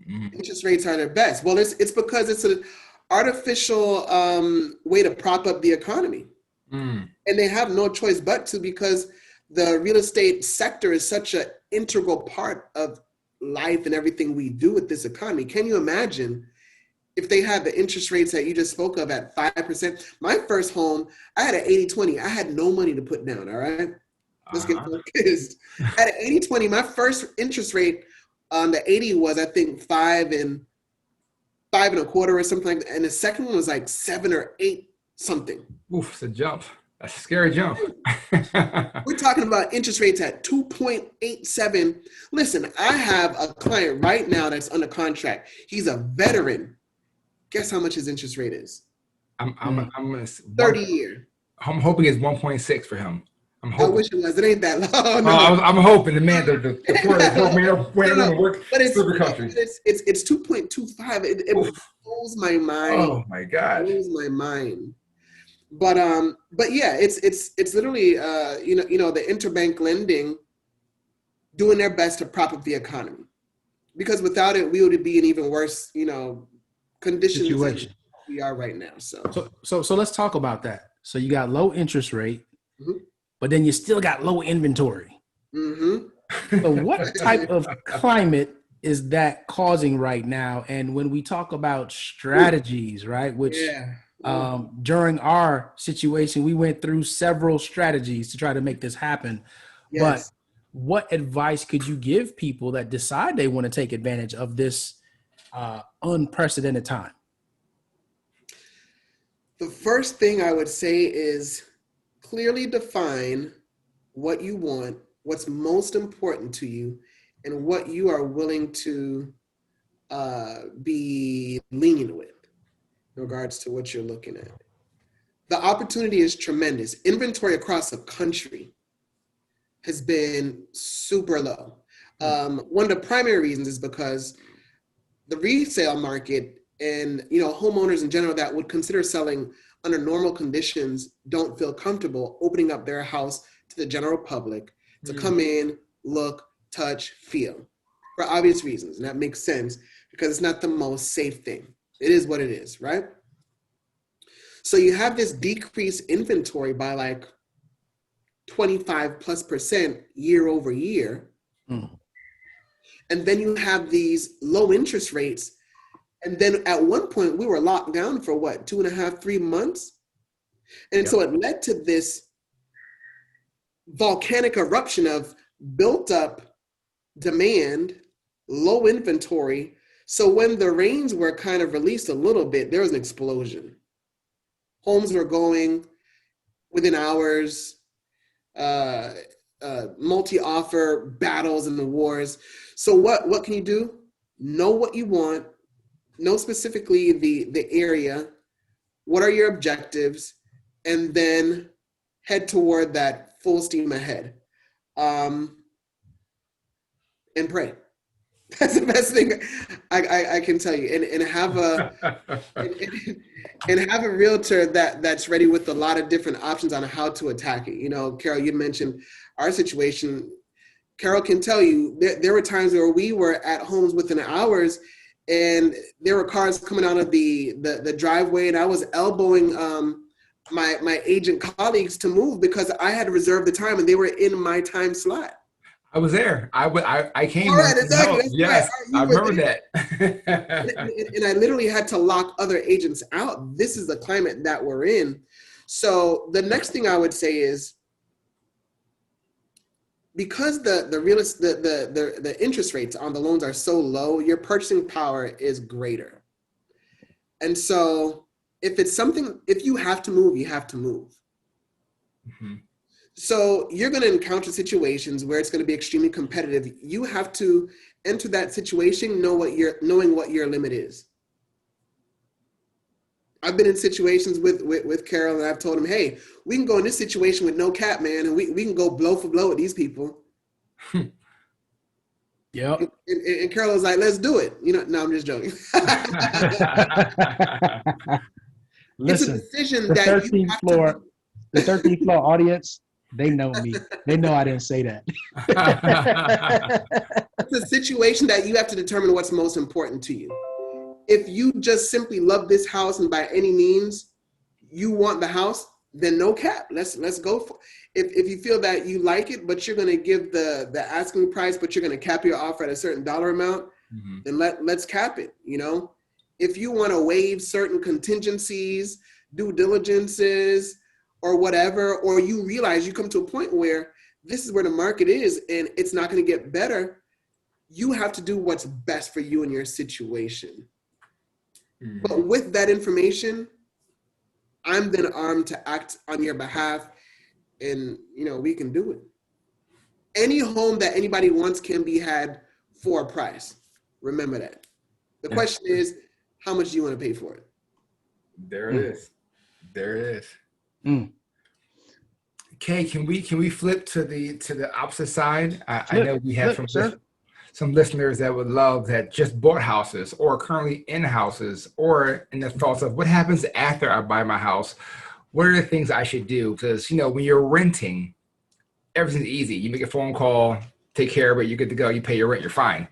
interest rates are their best? Well, it's because it's an artificial way to prop up the economy. And they have no choice but to, because the real estate sector is such an integral part of life and everything we do with this economy. Can you imagine if they had the interest rates that you just spoke of at 5%? My first home, I had an 80-20. I had no money to put down, all right? Let's get focused. At an 80-20, my first interest rate on the 80 was, I think, 5 and a quarter or something like that. And the second one was like 7 or 8 something. Oof, it's a jump. That's a scary jump. We're talking about interest rates at 2.87. Listen, I have a client right now that's under contract. He's a veteran. Guess how much his interest rate is? I'm 30 year. I'm hoping it's 1.6 for him. I wish it was. It ain't that low. No. I'm hoping the poor man went to work but it's through the country. It's 2.25. It blows my mind. Oh my God. It blows my mind. But yeah, it's literally the interbank lending doing their best to prop up the economy, because without it we would be in even worse conditions situation than we are right now. So let's talk about that. So you got low interest rate, but then you still got low inventory. So what type of climate is that causing right now? And when we talk about strategies, right, which during our situation, we went through several strategies to try to make this happen. Yes. But what advice could you give people that decide they want to take advantage of this unprecedented time? The first thing I would say is clearly define what you want, what's most important to you, and what you are willing to be lenient with in regards to what you're looking at. The opportunity is tremendous. Inventory across the country has been super low. One of the primary reasons is because the resale market and homeowners in general that would consider selling under normal conditions don't feel comfortable opening up their house to the general public to come in, look, touch, feel, for obvious reasons. And that makes sense because it's not the most safe thing. It is what it is, right? So you have this decreased inventory by like 25+% year over year. And then you have these low interest rates. And then at one point we were locked down for 2.5, 3 months. And so it led to this volcanic eruption of built up demand, low inventory. So when the rains were kind of released a little bit, there was an explosion. Homes were going within hours. multi-offer battles and the wars. So what can you do? Know what you want, know specifically the area, what are your objectives, and then head toward that full steam ahead. And pray. That's the best thing I can tell you. And have a realtor that's ready with a lot of different options on how to attack it. You know, Carol, you mentioned our situation. Carol can tell you there were times where we were at homes within hours, and there were cars coming out of the driveway, and I was elbowing my agent colleagues to move because I had reserved the time, and they were in my time slot. I was there. I came. All right, exactly. That's yes, right. I remember that. And I literally had to lock other agents out. This is the climate that we're in. So the next thing I would say is, because the interest rates on the loans are so low, your purchasing power is greater. And so if you have to move, you have to move. Mm-hmm. So you're going to encounter situations where it's going to be extremely competitive. You have to enter that situation knowing what your limit is. I've been in situations with Carol, and I've told him, hey, we can go in this situation with no cap, man, and we can go blow for blow with these people. Yep. And Carol was like, let's do it. You know, no, I'm just joking. Listen, it's a decision the that 13th floor, the 13th floor audience, they know me. They know I didn't say that. It's a situation that you have to determine what's most important to you. If you just simply love this house and by any means you want the house, then no cap. Let's go for it. If you feel that you like it, but you're going to give the asking price, but you're going to cap your offer at a certain dollar amount, Mm-hmm. then let's cap it. You know, if you want to waive certain contingencies, due diligences, or whatever, or you realize you come to a point where this is where the market is and it's not going to get better, you have to do what's best for you in your situation. Mm-hmm. But with that information, I'm then armed to act on your behalf, and we can do it. Any home that anybody wants can be had for a price. Remember that. The question is, how much do you want to pay for it? There it is. There it is. Mm. Okay, can we flip to the opposite side? I know we have some listeners that would love that just bought houses or currently in houses or in the thoughts of what happens after I buy my house. What are the things I should do? Because when you're renting, everything's easy. You make a phone call, take care of it, you're good to go. You pay your rent, you're fine.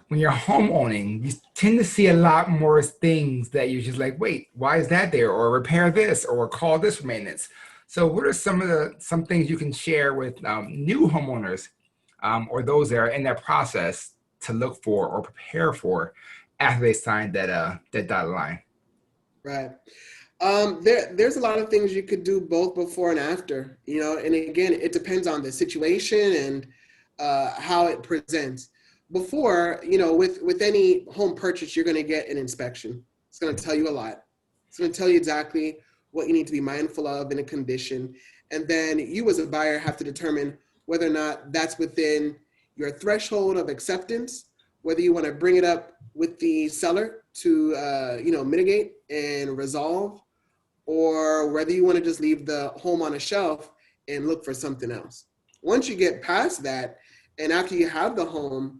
When you're home owning, you tend to see a lot more things that you're just like, wait, why is that there? Or repair this, or call this for maintenance. So what are some things you can share with new homeowners or those that are in that process to look for or prepare for after they sign that dotted line? Right. There's a lot of things you could do both before and after, and again, it depends on the situation and how it presents. Before, with any home purchase, you're going to get an inspection. It's going to tell you a lot. It's going to tell you exactly what you need to be mindful of in a condition. And then you as a buyer have to determine whether or not that's within your threshold of acceptance, whether you want to bring it up with the seller to, mitigate and resolve, or whether you want to just leave the home on a shelf and look for something else. Once you get past that, and after you have the home,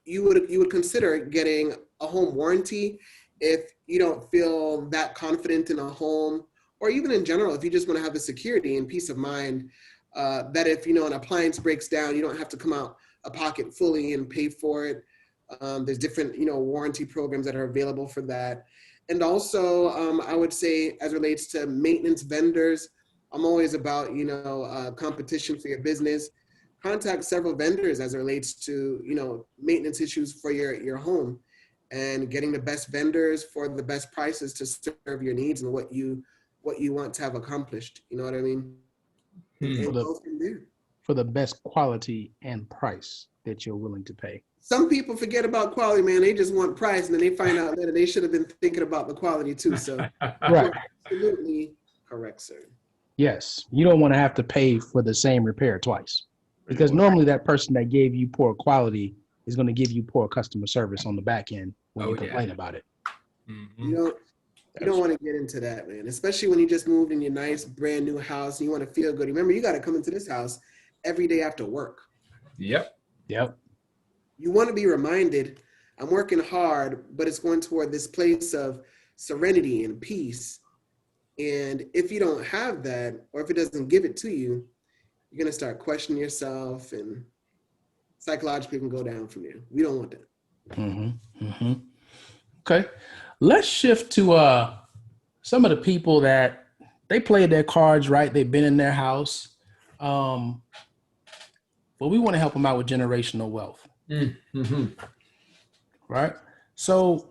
you would consider getting a home warranty if you don't feel that confident in a home, or even in general, if you just want to have the security and peace of mind that if an appliance breaks down, you don't have to come out of pocket fully and pay for it. There's different warranty programs that are available for that. And also, I would say, as it relates to maintenance vendors, I'm always about competition for your business. Contact several vendors as it relates to maintenance issues for your home, and getting the best vendors for the best prices to serve your needs and what you want to have accomplished. You know what I mean? And go from there. For the best quality and price that you're willing to pay. Some people forget about quality, man. They just want price, and then they find out later they should have been thinking about the quality too. So, Right. Absolutely correct, sir. Yes, you don't want to have to pay for the same repair twice, because normally that person that gave you poor quality is going to give you poor customer service on the back end when you complain about it. You don't want to get into that, man. Especially when you just moved in your nice brand new house and you want to feel good. Remember, you got to come into this house every day after work. Yep. You want to be reminded, I'm working hard, but it's going toward this place of serenity and peace. And if you don't have that, or if it doesn't give it to you, you're going to start questioning yourself, and psychologically can go down from there. We don't want that. Okay. Let's shift to some of the people that they played their cards right. They've been in their house. But we want to help them out with generational wealth. Right? So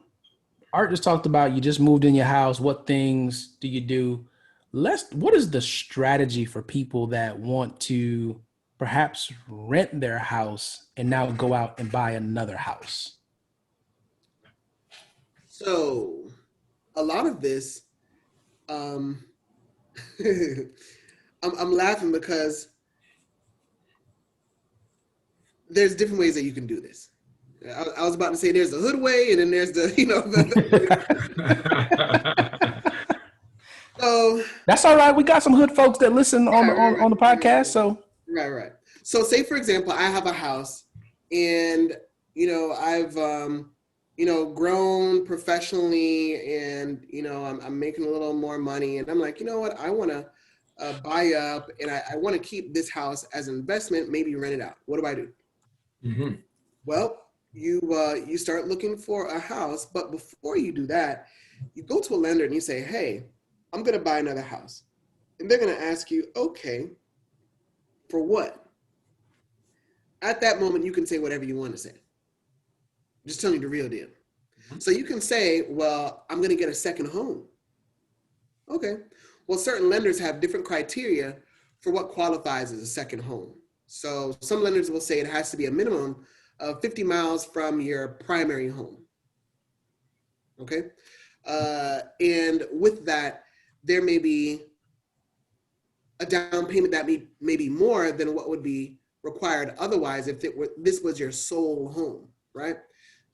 Art just talked about you just moved in your house. What things do you do? What is the strategy for people that want to perhaps rent their house and now go out and buy another house? So a lot of this, I'm laughing because there's different ways that you can do this. I was about to say there's the hood way, and then there's the, So that's all right. We got some hood folks that listen on the podcast. So right. So say, for example, I have a house, and I've grown professionally, and I'm making a little more money, and I'm like, you know what, I want to buy up, and I want to keep this house as an investment, maybe rent it out. What do I do? Well, you start looking for a house, but before you do that, you go to a lender and you say, hey, I'm going to buy another house. And they're going to ask you, okay, for what? At that moment, you can say whatever you want to say. Just telling you the real deal. So you can say, well, I'm going to get a second home. Okay. Well, certain lenders have different criteria for what qualifies as a second home. So some lenders will say it has to be a minimum of 50 miles from your primary home. Okay. And with that, there may be a down payment that may be more than what would be required otherwise if this was your sole home, right?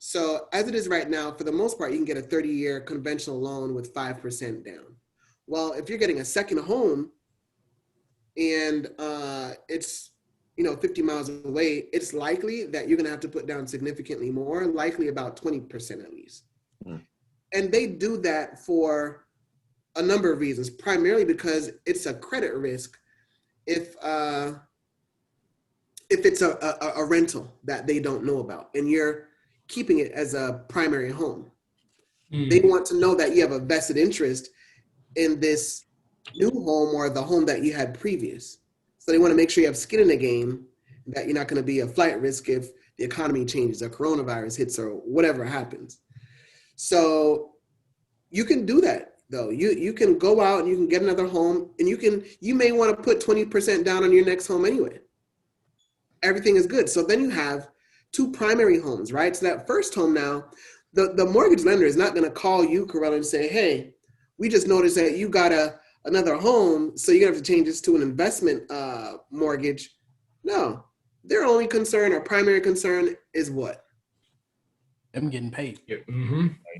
So as it is right now, for the most part, you can get a 30-year conventional loan with 5% down. Well, if you're getting a second home and it's 50 miles away, it's likely that you're going to have to put down significantly more, likely about 20% at least. And they do that for a number of reasons, primarily because it's a credit risk if it's a rental that they don't know about and you're keeping it as a primary home. They want to know that you have a vested interest in this new home or the home that you had previous. So they want to make sure you have skin in the game, that you're not going to be a flight risk if the economy changes or coronavirus hits or whatever happens. So you can do that though. You can go out and you can get another home, and you may want to put 20% down on your next home anyway. Everything is good. So then you have two primary homes, right? So that first home now, the mortgage lender is not going to call you, Corella, and say, hey, we just noticed that you got another home, so you're going to have to change this to an investment mortgage. No, their only concern or primary concern is what? Them getting paid.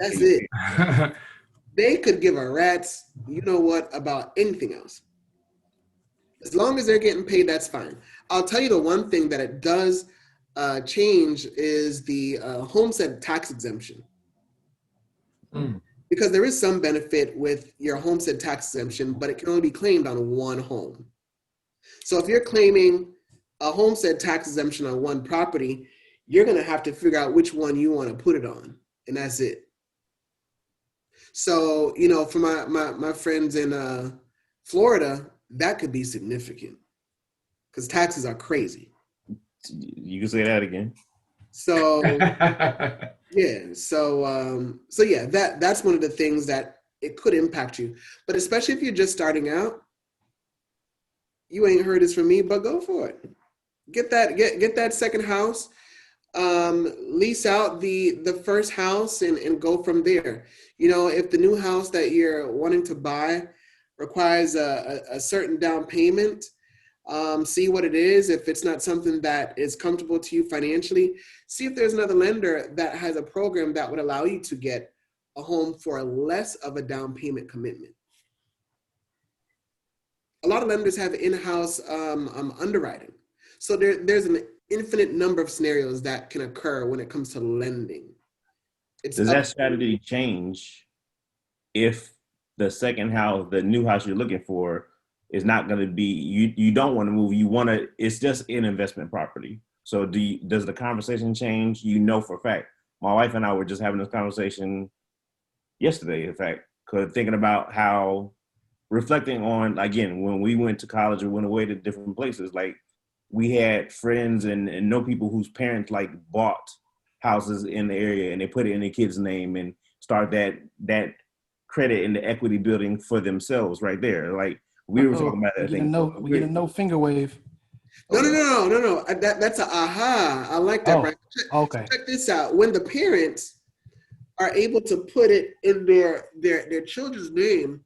That's it. They could give a rat's, you know what, about anything else. As long as they're getting paid, that's fine. I'll tell you the one thing that it does change is the homestead tax exemption. Because there is some benefit with your homestead tax exemption, but it can only be claimed on one home. So if you're claiming a homestead tax exemption on one property, you're going to have to figure out which one you want to put it on, and that's it. So, for my friends in Florida, that could be significant because taxes are crazy. You can say that again. So yeah, so yeah, that's one of the things that it could impact you. But especially if you're just starting out, you ain't heard this from me, but go for it. Get that second house, lease out the first house and go from there. If the new house that you're wanting to buy requires a certain down payment. See what it is. If it's not something that is comfortable to you financially, see if there's another lender that has a program that would allow you to get a home for less of a down payment commitment. A lot of lenders have in-house underwriting. So there's an infinite number of scenarios that can occur when it comes to lending. Does that strategy change if the second house, the new house you're looking for, is not going to be, you don't want to move, you want to, it's just an investment property. So does the conversation change? You know for a fact. My wife and I were just having this conversation yesterday, in fact, thinking about how, reflecting on, again, when we went to college or went away to different places, like we had friends and know people whose parents like bought houses in the area and they put it in their kid's name and start that credit and the equity building for themselves right there. Like we were talking about that thing. We get a no finger wave. No. That's a aha. I like that, Brian. Okay. Check this out. When the parents are able to put it in their children's name,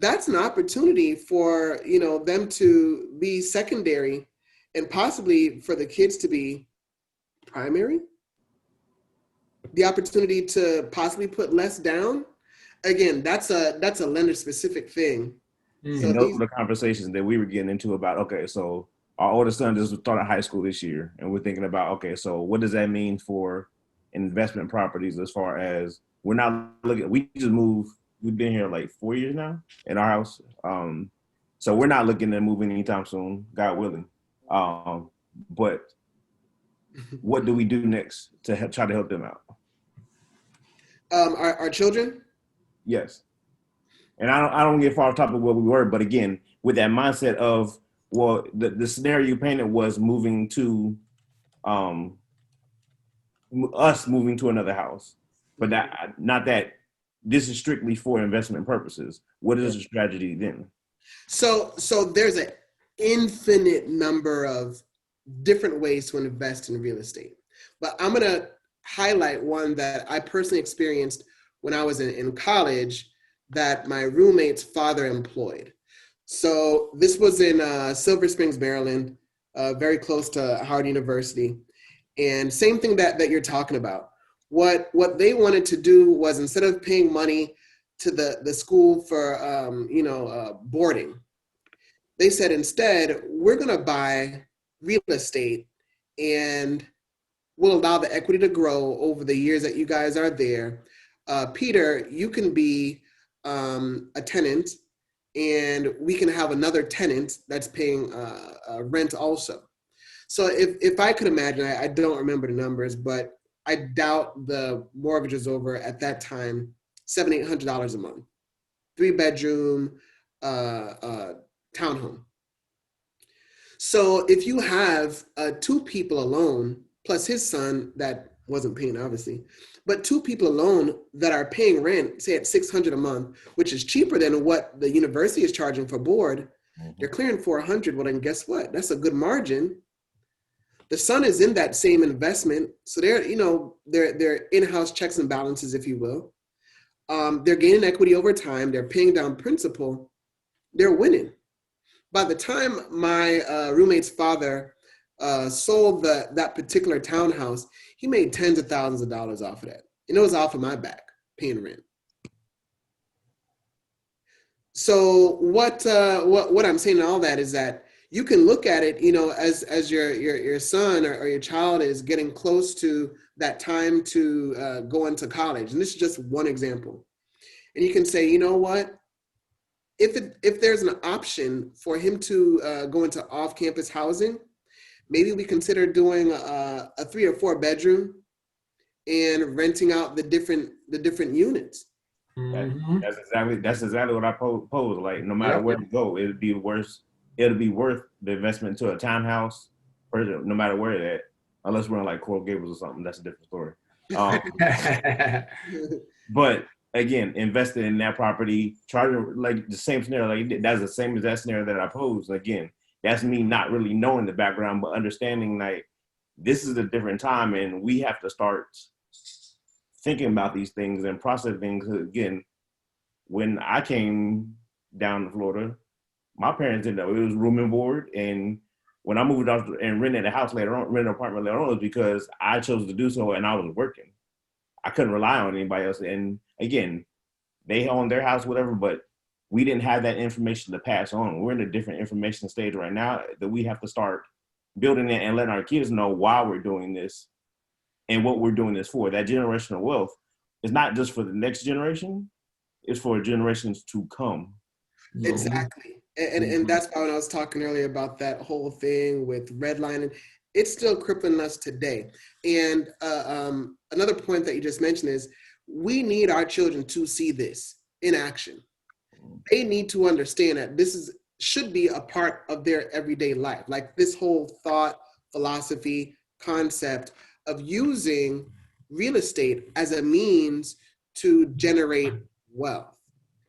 that's an opportunity for them to be secondary and possibly for the kids to be primary. The opportunity to possibly put less down. Again, that's a lender specific thing. And those were the conversations that we were getting into about, okay, so our oldest son just started high school this year, and we're thinking about, okay, so what does that mean for investment properties as far as we're not looking, we just moved, we've been here like 4 years now in our house. So we're not looking to move anytime soon, God willing. But what do we do next to try to help them out? Our children? Yes. And I don't get far off topic of what we were, but again, with that mindset of, well, the scenario you painted was moving to, us moving to another house, but not that this is strictly for investment purposes. What is the strategy then? So there's an infinite number of different ways to invest in real estate, but I'm going to highlight one that I personally experienced when I was in college that my roommate's father employed. So this was in Silver Springs, Maryland, very close to Howard University. And same thing that you're talking about. What they wanted to do was, instead of paying money to the school for boarding, they said, instead, we're going to buy real estate and we'll allow the equity to grow over the years that you guys are there. Peter, you can be a tenant, and we can have another tenant that's paying rent also. So if I could imagine, I don't remember the numbers, but I doubt the mortgage was over at that time $700-800 a month, 3-bedroom townhome. So if you have 2 people alone, plus his son that wasn't paying, obviously, but 2 people alone that are paying rent, say at $600 a month, which is cheaper than what the university is charging for board, they're clearing $400. Well, then guess what? That's a good margin. The son is in that same investment, so they're in-house checks and balances, if you will. They're gaining equity over time. They're paying down principal. They're winning. By the time my roommate's father sold that particular townhouse, he made tens of thousands of dollars off of that. And it was off of my back, paying rent. So what I'm saying in all that is that you can look at it, as your son or your child is getting close to that time to go into college. And this is just one example. And you can say, you know what? If there's an option for him to go into off-campus housing, maybe we consider doing a 3 or 4 bedroom and renting out the different units. Mm-hmm. That's exactly what I pose. Like, no matter where you go, it'll be worth the investment to a townhouse, or no matter where it's at, unless we're in like Coral Gables or something. That's a different story. But again, investing in that property, charging like the same scenario, like that's the same as that scenario that I posed. Again, that's me not really knowing the background, but understanding like this is a different time, and we have to start thinking about these things and process things. Again, when I came down in Florida. My parents didn't know. It was room and board. And when I moved out and rented a house later on, rented an apartment later on, it was because I chose to do so and I was working. I couldn't rely on anybody else. And again, they own their house, whatever, but we didn't have that information to pass on. We're in a different information stage right now that we have to start building it and letting our kids know why we're doing this and what we're doing this for. That generational wealth is not just for the next generation, it's for generations to come. Exactly. And that's why when I was talking earlier about that whole thing with redlining, it's still crippling us today. And another point that you just mentioned is we need our children to see this in action. They need to understand that this should be a part of their everyday life. Like this whole thought, philosophy, concept of using real estate as a means to generate wealth,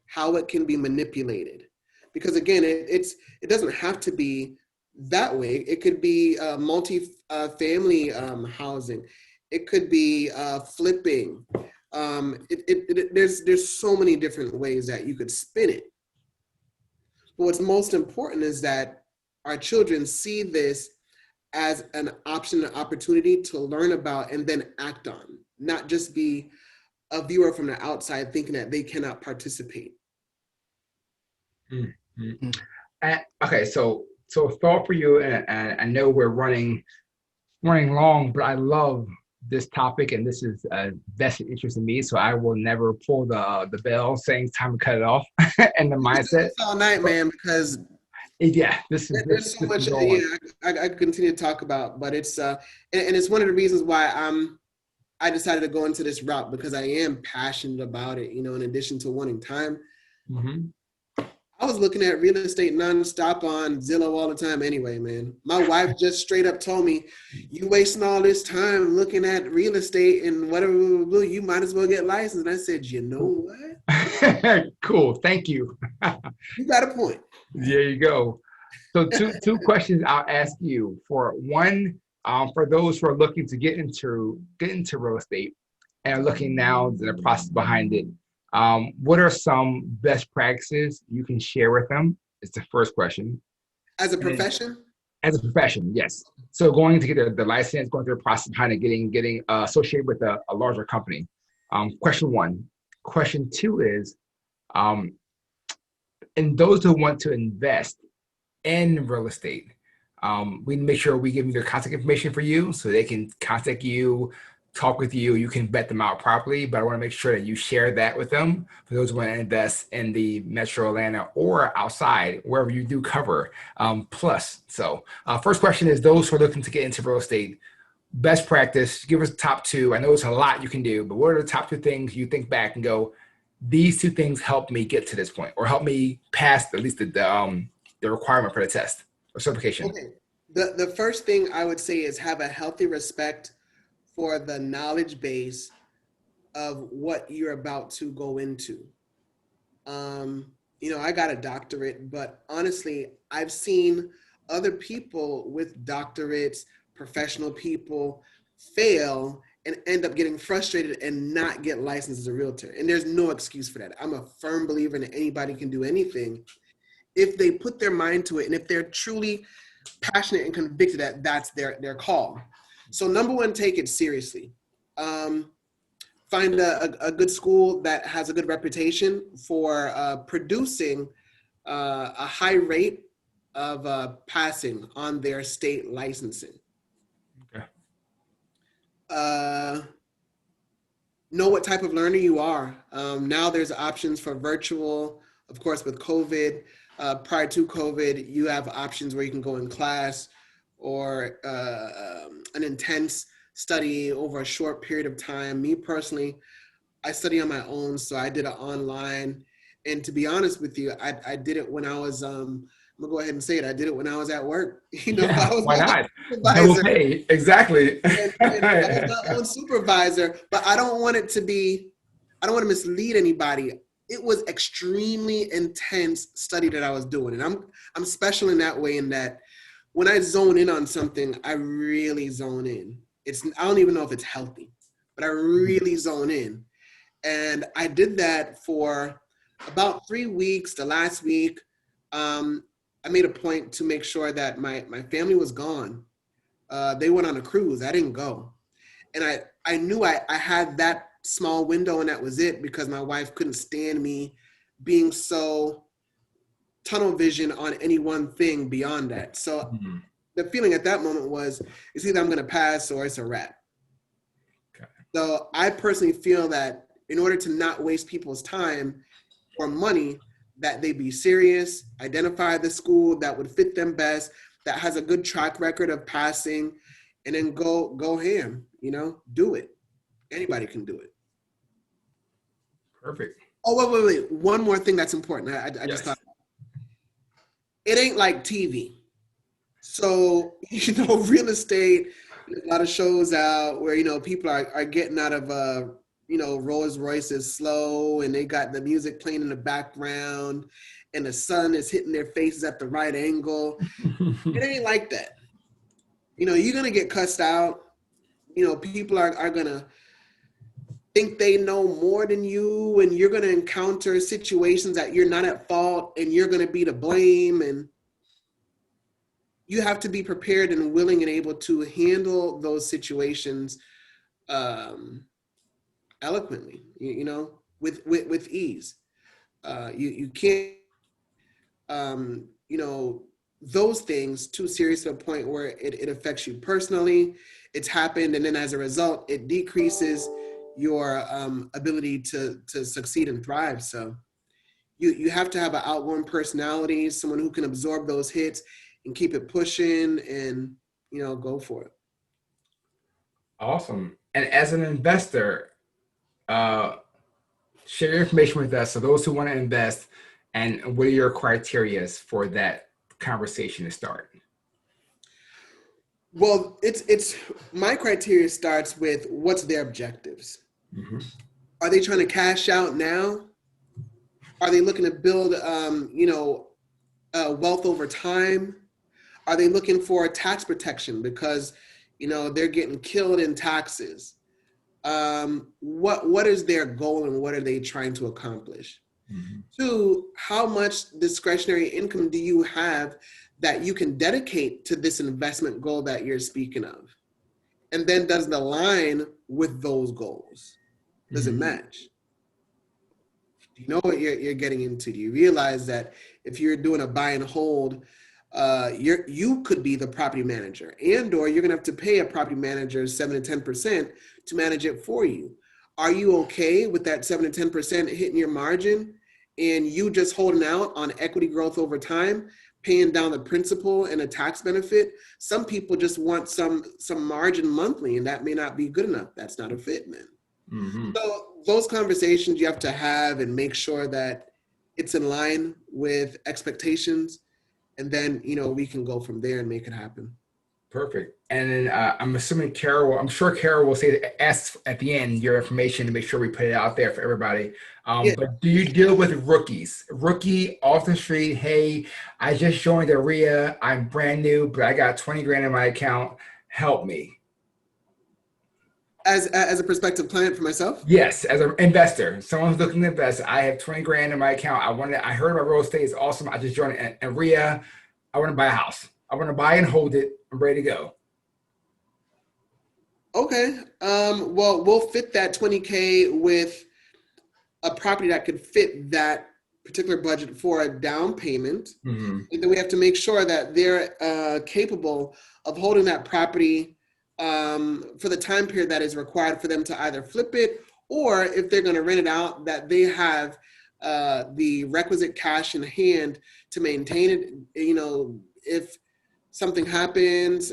how it can be manipulated. Because again, it doesn't have to be that way. It could be multi-family housing. It could be flipping. There's so many different ways that you could spin it. But what's most important is that our children see this as an option, an opportunity to learn about and then act on, not just be a viewer from the outside thinking that they cannot participate. Mm-hmm. Okay, so thought for you, and I know we're running long, but I love this topic, and this is vested interest in me, so I will never pull the bell saying it's time to cut it off. And the mindset all night, man, because there's so much. I continue to talk about, but it's and it's one of the reasons why I decided to go into this route, because I am passionate about it. You know, in addition to wanting time. Mm-hmm. I was looking at real estate nonstop on Zillow all the time anyway, man. My wife just straight up told me, you wasting all this time looking at real estate and whatever, you might as well get licensed. And I said, you know what? Cool, thank you. You got a point. There you go. So two questions I'll ask you. For one, for those who are looking to get into real estate and are looking now to the process behind it, what are some best practices you can share with them? It's the first question. As a profession? As a profession, yes. So going to get the license, going through the process behind it, getting associated with a larger company. Question one. Question two is, and those who want to invest in real estate, we make sure we give them their contact information for you so they can contact you, talk with you, you can vet them out properly, but I want to make sure that you share that with them for those who want to invest in the Metro Atlanta or outside, wherever you do cover. Plus, so first question is, those who are looking to get into real estate, best practice, give us the top two. I know it's a lot you can do, but what are the top two things you think back and go, these two things helped me get to this point, or help me pass at least the requirement for the test or certification? Okay. The first thing I would say is have a healthy respect for the knowledge base of what you're about to go into. I got a doctorate, but honestly, I've seen other people with doctorates, professional people, fail and end up getting frustrated and not get licensed as a realtor. And there's no excuse for that. I'm a firm believer that anybody can do anything if they put their mind to it, and if they're truly passionate and convicted that that's their call. So number one, take it seriously. Find a good school that has a good reputation for producing a high rate of passing on their state licensing. Okay. Know what type of learner you are. Now there's options for virtual, of course, with COVID. Prior to COVID, you have options where you can go in class or an intense study over a short period of time. Me personally, I study on my own, so I did it online. And to be honest with you, I did it when I was, I'm gonna go ahead and say it, I did it when I was at work. I was why not? Supervisor. Okay, exactly. and I was my own supervisor, but I don't want to mislead anybody. It was extremely intense study that I was doing. And I'm special in that way, in that when I zone in on something, I really zone in. I don't even know if it's healthy, but I really zone in. And I did that for about 3 weeks, the last week, I made a point to make sure that my family was gone. They went on a cruise. I didn't go. And I knew I had that small window and that was it, because my wife couldn't stand me being so tunnel vision on any one thing beyond that. So the feeling at that moment was, it's either I'm going to pass or it's a wrap. Okay. So I personally feel that in order to not waste people's time or money, that they be serious, identify the school that would fit them best, that has a good track record of passing, and then go ham, do it. Anybody can do it. Perfect. Oh, wait. One more thing that's important. I just thought, it ain't like TV. So, real estate, there's a lot of shows out where, people are getting out of, Rolls Royces slow, and they got the music playing in the background, and the sun is hitting their faces at the right angle. It ain't like that. You're going to get cussed out. People are going to think they know more than you, and you're going to encounter situations that you're not at fault, and you're going to be to blame. And you have to be prepared and willing and able to handle those situations eloquently, with ease. You can't, those things too serious to a point where it affects you personally. It's happened, and then as a result, it decreases your ability to succeed and thrive. So you have to have an outgoing personality, someone who can absorb those hits and keep it pushing, and go for it. Awesome. And as an investor, share your information with us, so those who want to invest, and what are your criteria for that conversation to start? Well, it's my criteria starts with, what's their objectives? Are they trying to cash out now? Are they looking to build wealth over time? Are they looking for tax protection because they're getting killed in taxes? What is their goal, and what are they trying to accomplish? 2, how much discretionary income do you have that you can dedicate to this investment goal that you're speaking of? And then, does it align with those goals? Does it match? Do you know what you're getting into? Do you realize that if you're doing a buy and hold, you could be the property manager, and/or you're gonna have to pay a property manager 7 to 10% to manage it for you? Are you okay with that 7 to 10% hitting your margin, and you just holding out on equity growth over time, paying down the principal and a tax benefit? Some people just want some margin monthly, and that may not be good enough. That's not a fit, man. So those conversations you have to have, and make sure that it's in line with expectations. And then, we can go from there and make it happen. Perfect. And then I'm assuming I'm sure Carol will ask at the end your information to make sure we put it out there for everybody. But do you deal with rookies? Rookie off the street, hey, I just joined the RIA. I'm brand new, but I got 20 grand in my account. Help me. As a prospective client for myself? Yes, as an investor, someone who's looking to invest. I have 20 grand in my account. I heard about real estate is awesome. I just joined a RIA. I want to buy a house. I want to buy and hold it. I'm ready to go. Okay. Well, we'll fit that 20K with a property that could fit that particular budget for a down payment. And then we have to make sure that they're capable of holding that property for the time period that is required for them to either flip it, or if they're going to rent it out, that they have the requisite cash in hand to maintain it. If something happens,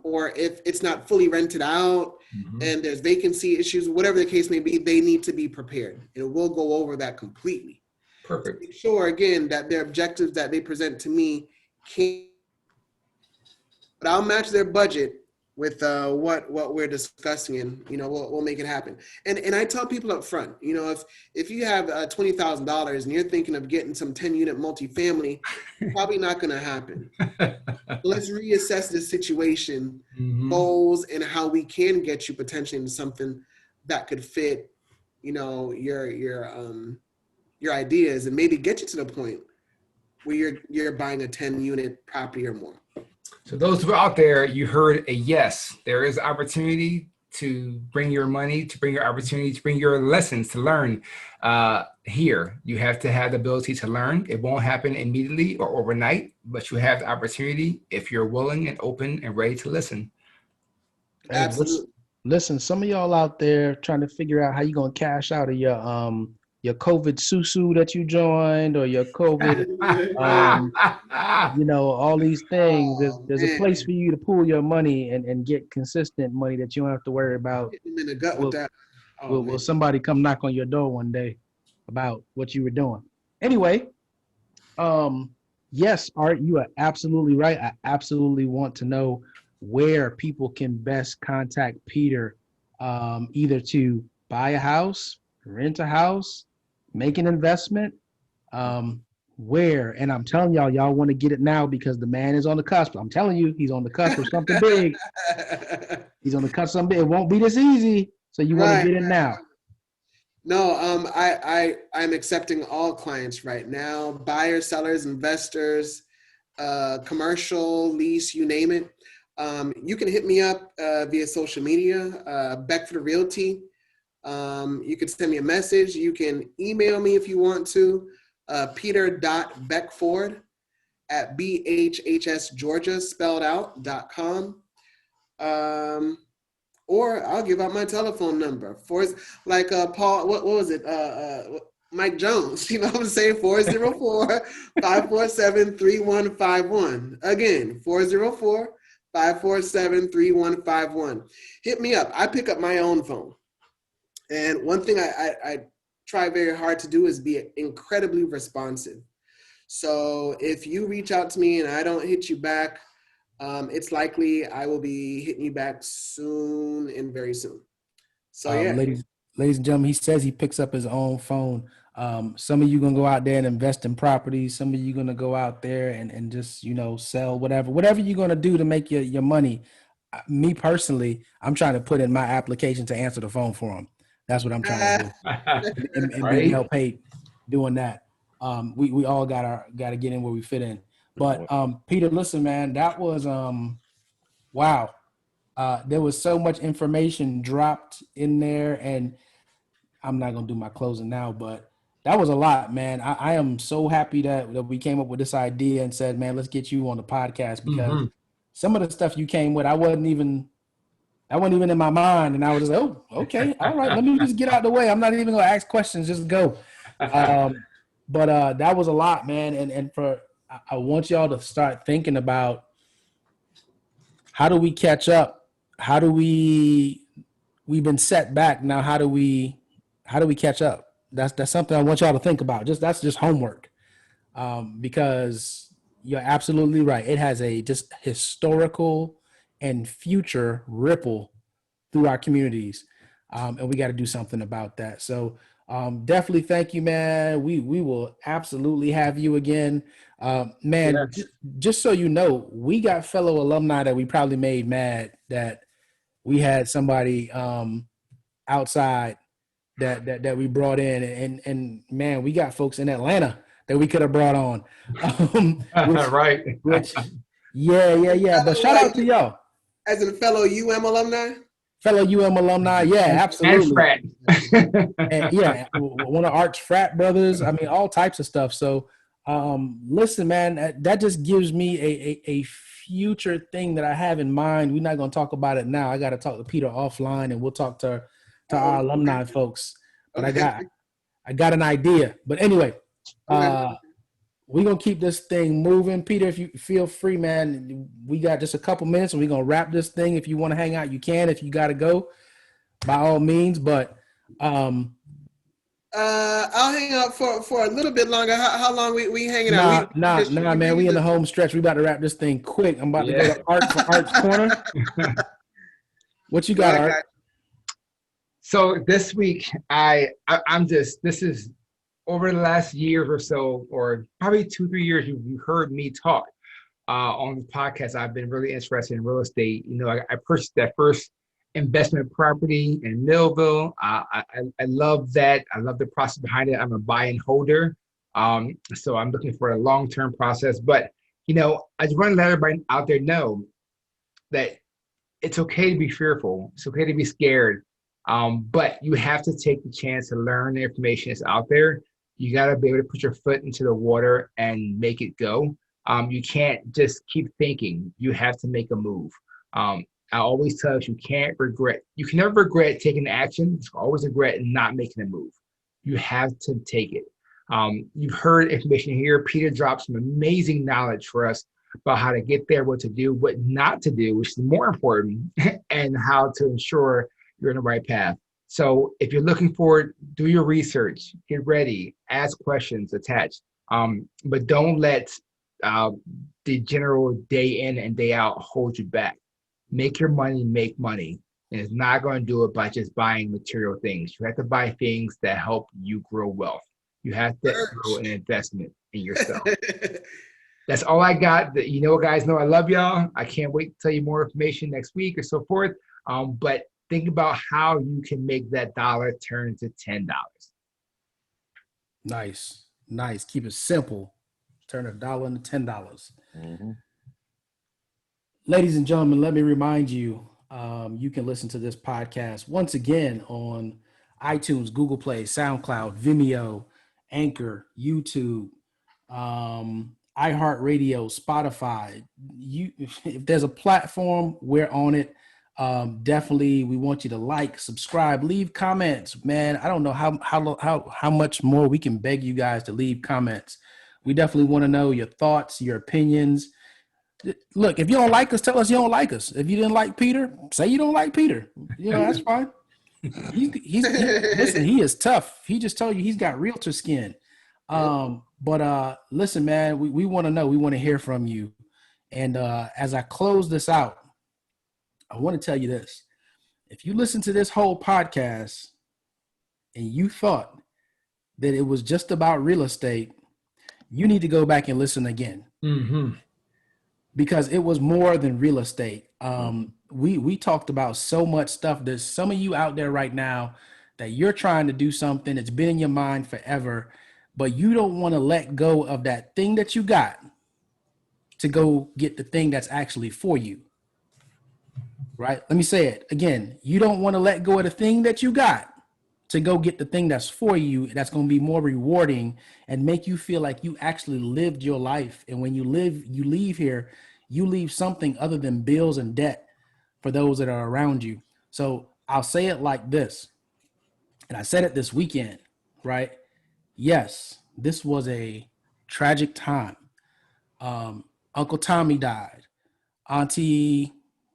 or if it's not fully rented out and there's vacancy issues, whatever the case may be, they need to be prepared. And we'll go over that completely. Perfect. Make sure, again, that their objectives that they present to me but I'll match their budget with what we're discussing, and we'll make it happen. And I tell people up front, if you have $20,000 and you're thinking of getting some 10-unit multifamily, probably not going to happen. Let's reassess the situation, goals, and how we can get you potentially into something that could fit, your your ideas and maybe get you to the point where you're buying a 10-unit property or more. So those who are out there, you heard a yes. There is opportunity to bring your money, to bring your opportunity, to bring your lessons to learn here. You have to have the ability to learn. It won't happen immediately or overnight, but you have the opportunity if you're willing and open and ready to listen. Hey, Absolutely. listen, some of y'all out there trying to figure out how you gonna cash out of your COVID susu that you joined, or your COVID all these things. Oh, There's a place man. for you to pool your money and get consistent money that you don't have to worry about. Hit them in the gut with that. Oh, Will man. somebody come knock on your door one day about what you were doing? Anyway, yes, Art, you are absolutely right. I absolutely want to know where people can best contact Peter, either to buy a house, rent a house, make an investment. Where? And I'm telling y'all want to get it now because the man is on the cusp. I'm telling you, he's on the cusp of something big. He's on the cusp of something big. It won't be this easy. So you want to get it now. No, I'm accepting all clients right now, buyers, sellers, investors, commercial, lease, you name it. You can hit me up via social media, Beckford Realty. You can send me a message. You can email me if you want to, peter.beckford at BHHSgeorgia spelled out.com. Or I'll give out my telephone number for Paul, what was it? Mike Jones, you know what I'm saying? 404-547-3151. Again, 404-547-3151. Hit me up. I pick up my own phone. And one thing I try very hard to do is be incredibly responsive. So if you reach out to me and I don't hit you back, it's likely I will be hitting you back soon and very soon. So yeah. Ladies and gentlemen, he says he picks up his own phone. Some of you gonna go out there and invest in properties. Some of you gonna go out there and just, sell whatever you're gonna do to make your money. Me personally, I'm trying to put in my application to answer the phone for him. That's what I'm trying to do. And Right? be well paid doing that. We all gotta get in where we fit in. But Peter, listen, man, that was wow. There was so much information dropped in there, and I'm not gonna do my closing now, but that was a lot, man. I am so happy that we came up with this idea and said, man, let's get you on the podcast, because some of the stuff you came with, I wasn't even in my mind, and I was just, oh, okay, all right, let me just get out the way. I'm not even gonna ask questions, just go. But that was a lot, man, and I want y'all to start thinking about, how do we catch up? How do we've been set back now? How do we catch up? That's something I want y'all to think about. That's just homework, because you're absolutely right. It has a just historical and future ripple through our communities, and we got to do something about that. So definitely thank you, man. We will absolutely have you again. Man, Yes. just so you know, we got fellow alumni that we probably made mad that we had somebody outside that we brought in, and man, we got folks in Atlanta that we could have brought on. Right. Yeah. But shout out to y'all. As a fellow UM alumni? Fellow UM alumni, yeah, absolutely. And frat. And yeah, one of Art's frat brothers. I mean, all types of stuff. So listen, man, that just gives me a future thing that I have in mind. We're not going to talk about it now. I got to talk to Peter offline, and we'll talk to our alumni folks. But I got an idea. But anyway, we're going to keep this thing moving. Peter, if you feel free, man, we got just a couple minutes and we're going to wrap this thing. If you want to hang out, you can. If you got to go, by all means. But I'll hang out for a little bit longer. How long we hanging out? Nah, man. We in the home stretch. We about to wrap this thing quick. I'm about to go to Art for Art's Corner. What you got, Art? So this week, this is over the last year or so, or probably 2-3 years, you heard me talk on the podcast. I've been really interested in real estate. I purchased that first investment property in Millville. I love that. I love the process behind it. I'm a buy and holder. So I'm looking for a long-term process. But, I just want to let everybody out there know that it's okay to be fearful. It's okay to be scared. But you have to take the chance to learn the information that's out there. You got to be able to put your foot into the water and make it go. You can't just keep thinking. You have to make a move. I always tell you can never regret taking action. You always regret not making a move. You have to take it. You've heard information here. Peter dropped some amazing knowledge for us about how to get there, what to do, what not to do, which is more important, and how to ensure you're in the right path. So if you're looking for it, do your research, get ready, ask questions, attach. But don't let the general day in and day out hold you back. Make your money make money. And it's not going to do it by just buying material things. You have to buy things that help you grow wealth. You have to grow an investment in yourself. That's all I got. Guys know I love y'all. I can't wait to tell you more information next week or so forth. But think about how you can make that dollar turn to $10. Nice. Keep it simple. Turn $1 into $10. Mm-hmm. Ladies and gentlemen, let me remind you, you can listen to this podcast once again on iTunes, Google Play, SoundCloud, Vimeo, Anchor, YouTube, iHeartRadio, Spotify. If there's a platform, we're on it. Definitely, we want you to like, subscribe, leave comments. Man, I don't know how much more we can beg you guys to leave comments. We definitely want to know your thoughts, your opinions. Look, if you don't like us, tell us you don't like us. If you didn't like Peter, say you don't like Peter. That's fine. Listen, he is tough. He just told you he's got realtor skin. But listen, man, we want to know. We want to hear from you. And as I close this out, I want to tell you this. If you listen to this whole podcast and you thought that it was just about real estate, you need to go back and listen again. Mm-hmm. Because it was more than real estate. We talked about so much stuff. There's some of you out there right now that you're trying to do something that's been in your mind forever, but you don't want to let go of that thing that you got to go get the thing that's actually for you. Right? Let me say it again. You don't want to let go of the thing that you got to go get the thing that's for you, that's going to be more rewarding and make you feel like you actually lived your life. And when you leave here, you leave something other than bills and debt for those that are around you. So I'll say it like this, and I said it this weekend, right? Yes, this was a tragic time. Uncle Tommy died. Auntie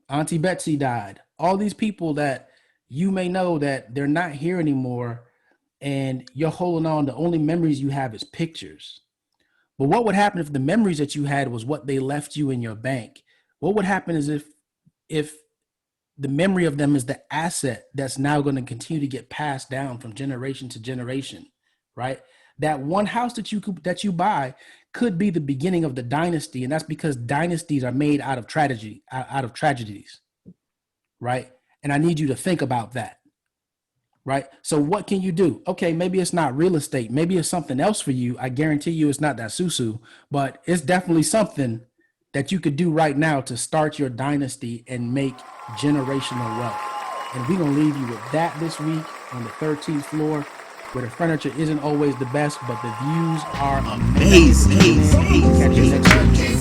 Betsy died. All these people that you may know that they're not here anymore, and you're holding on. The only memories you have is pictures. But what would happen if the memories that you had was what they left you in your bank? What would happen is if the memory of them is the asset that's now going to continue to get passed down from generation to generation, right? That one house that you buy could be the beginning of the dynasty, and that's because dynasties are made out of tragedies, right? And I need you to think about that, right? So what can you do? Okay, maybe it's not real estate. Maybe it's something else for you. I guarantee you it's not that susu, but it's definitely something that you could do right now to start your dynasty and make generational wealth. And we're going to leave you with that this week on the 13th floor, where the furniture isn't always the best, but the views are amazing. Amazing. Catch you next week.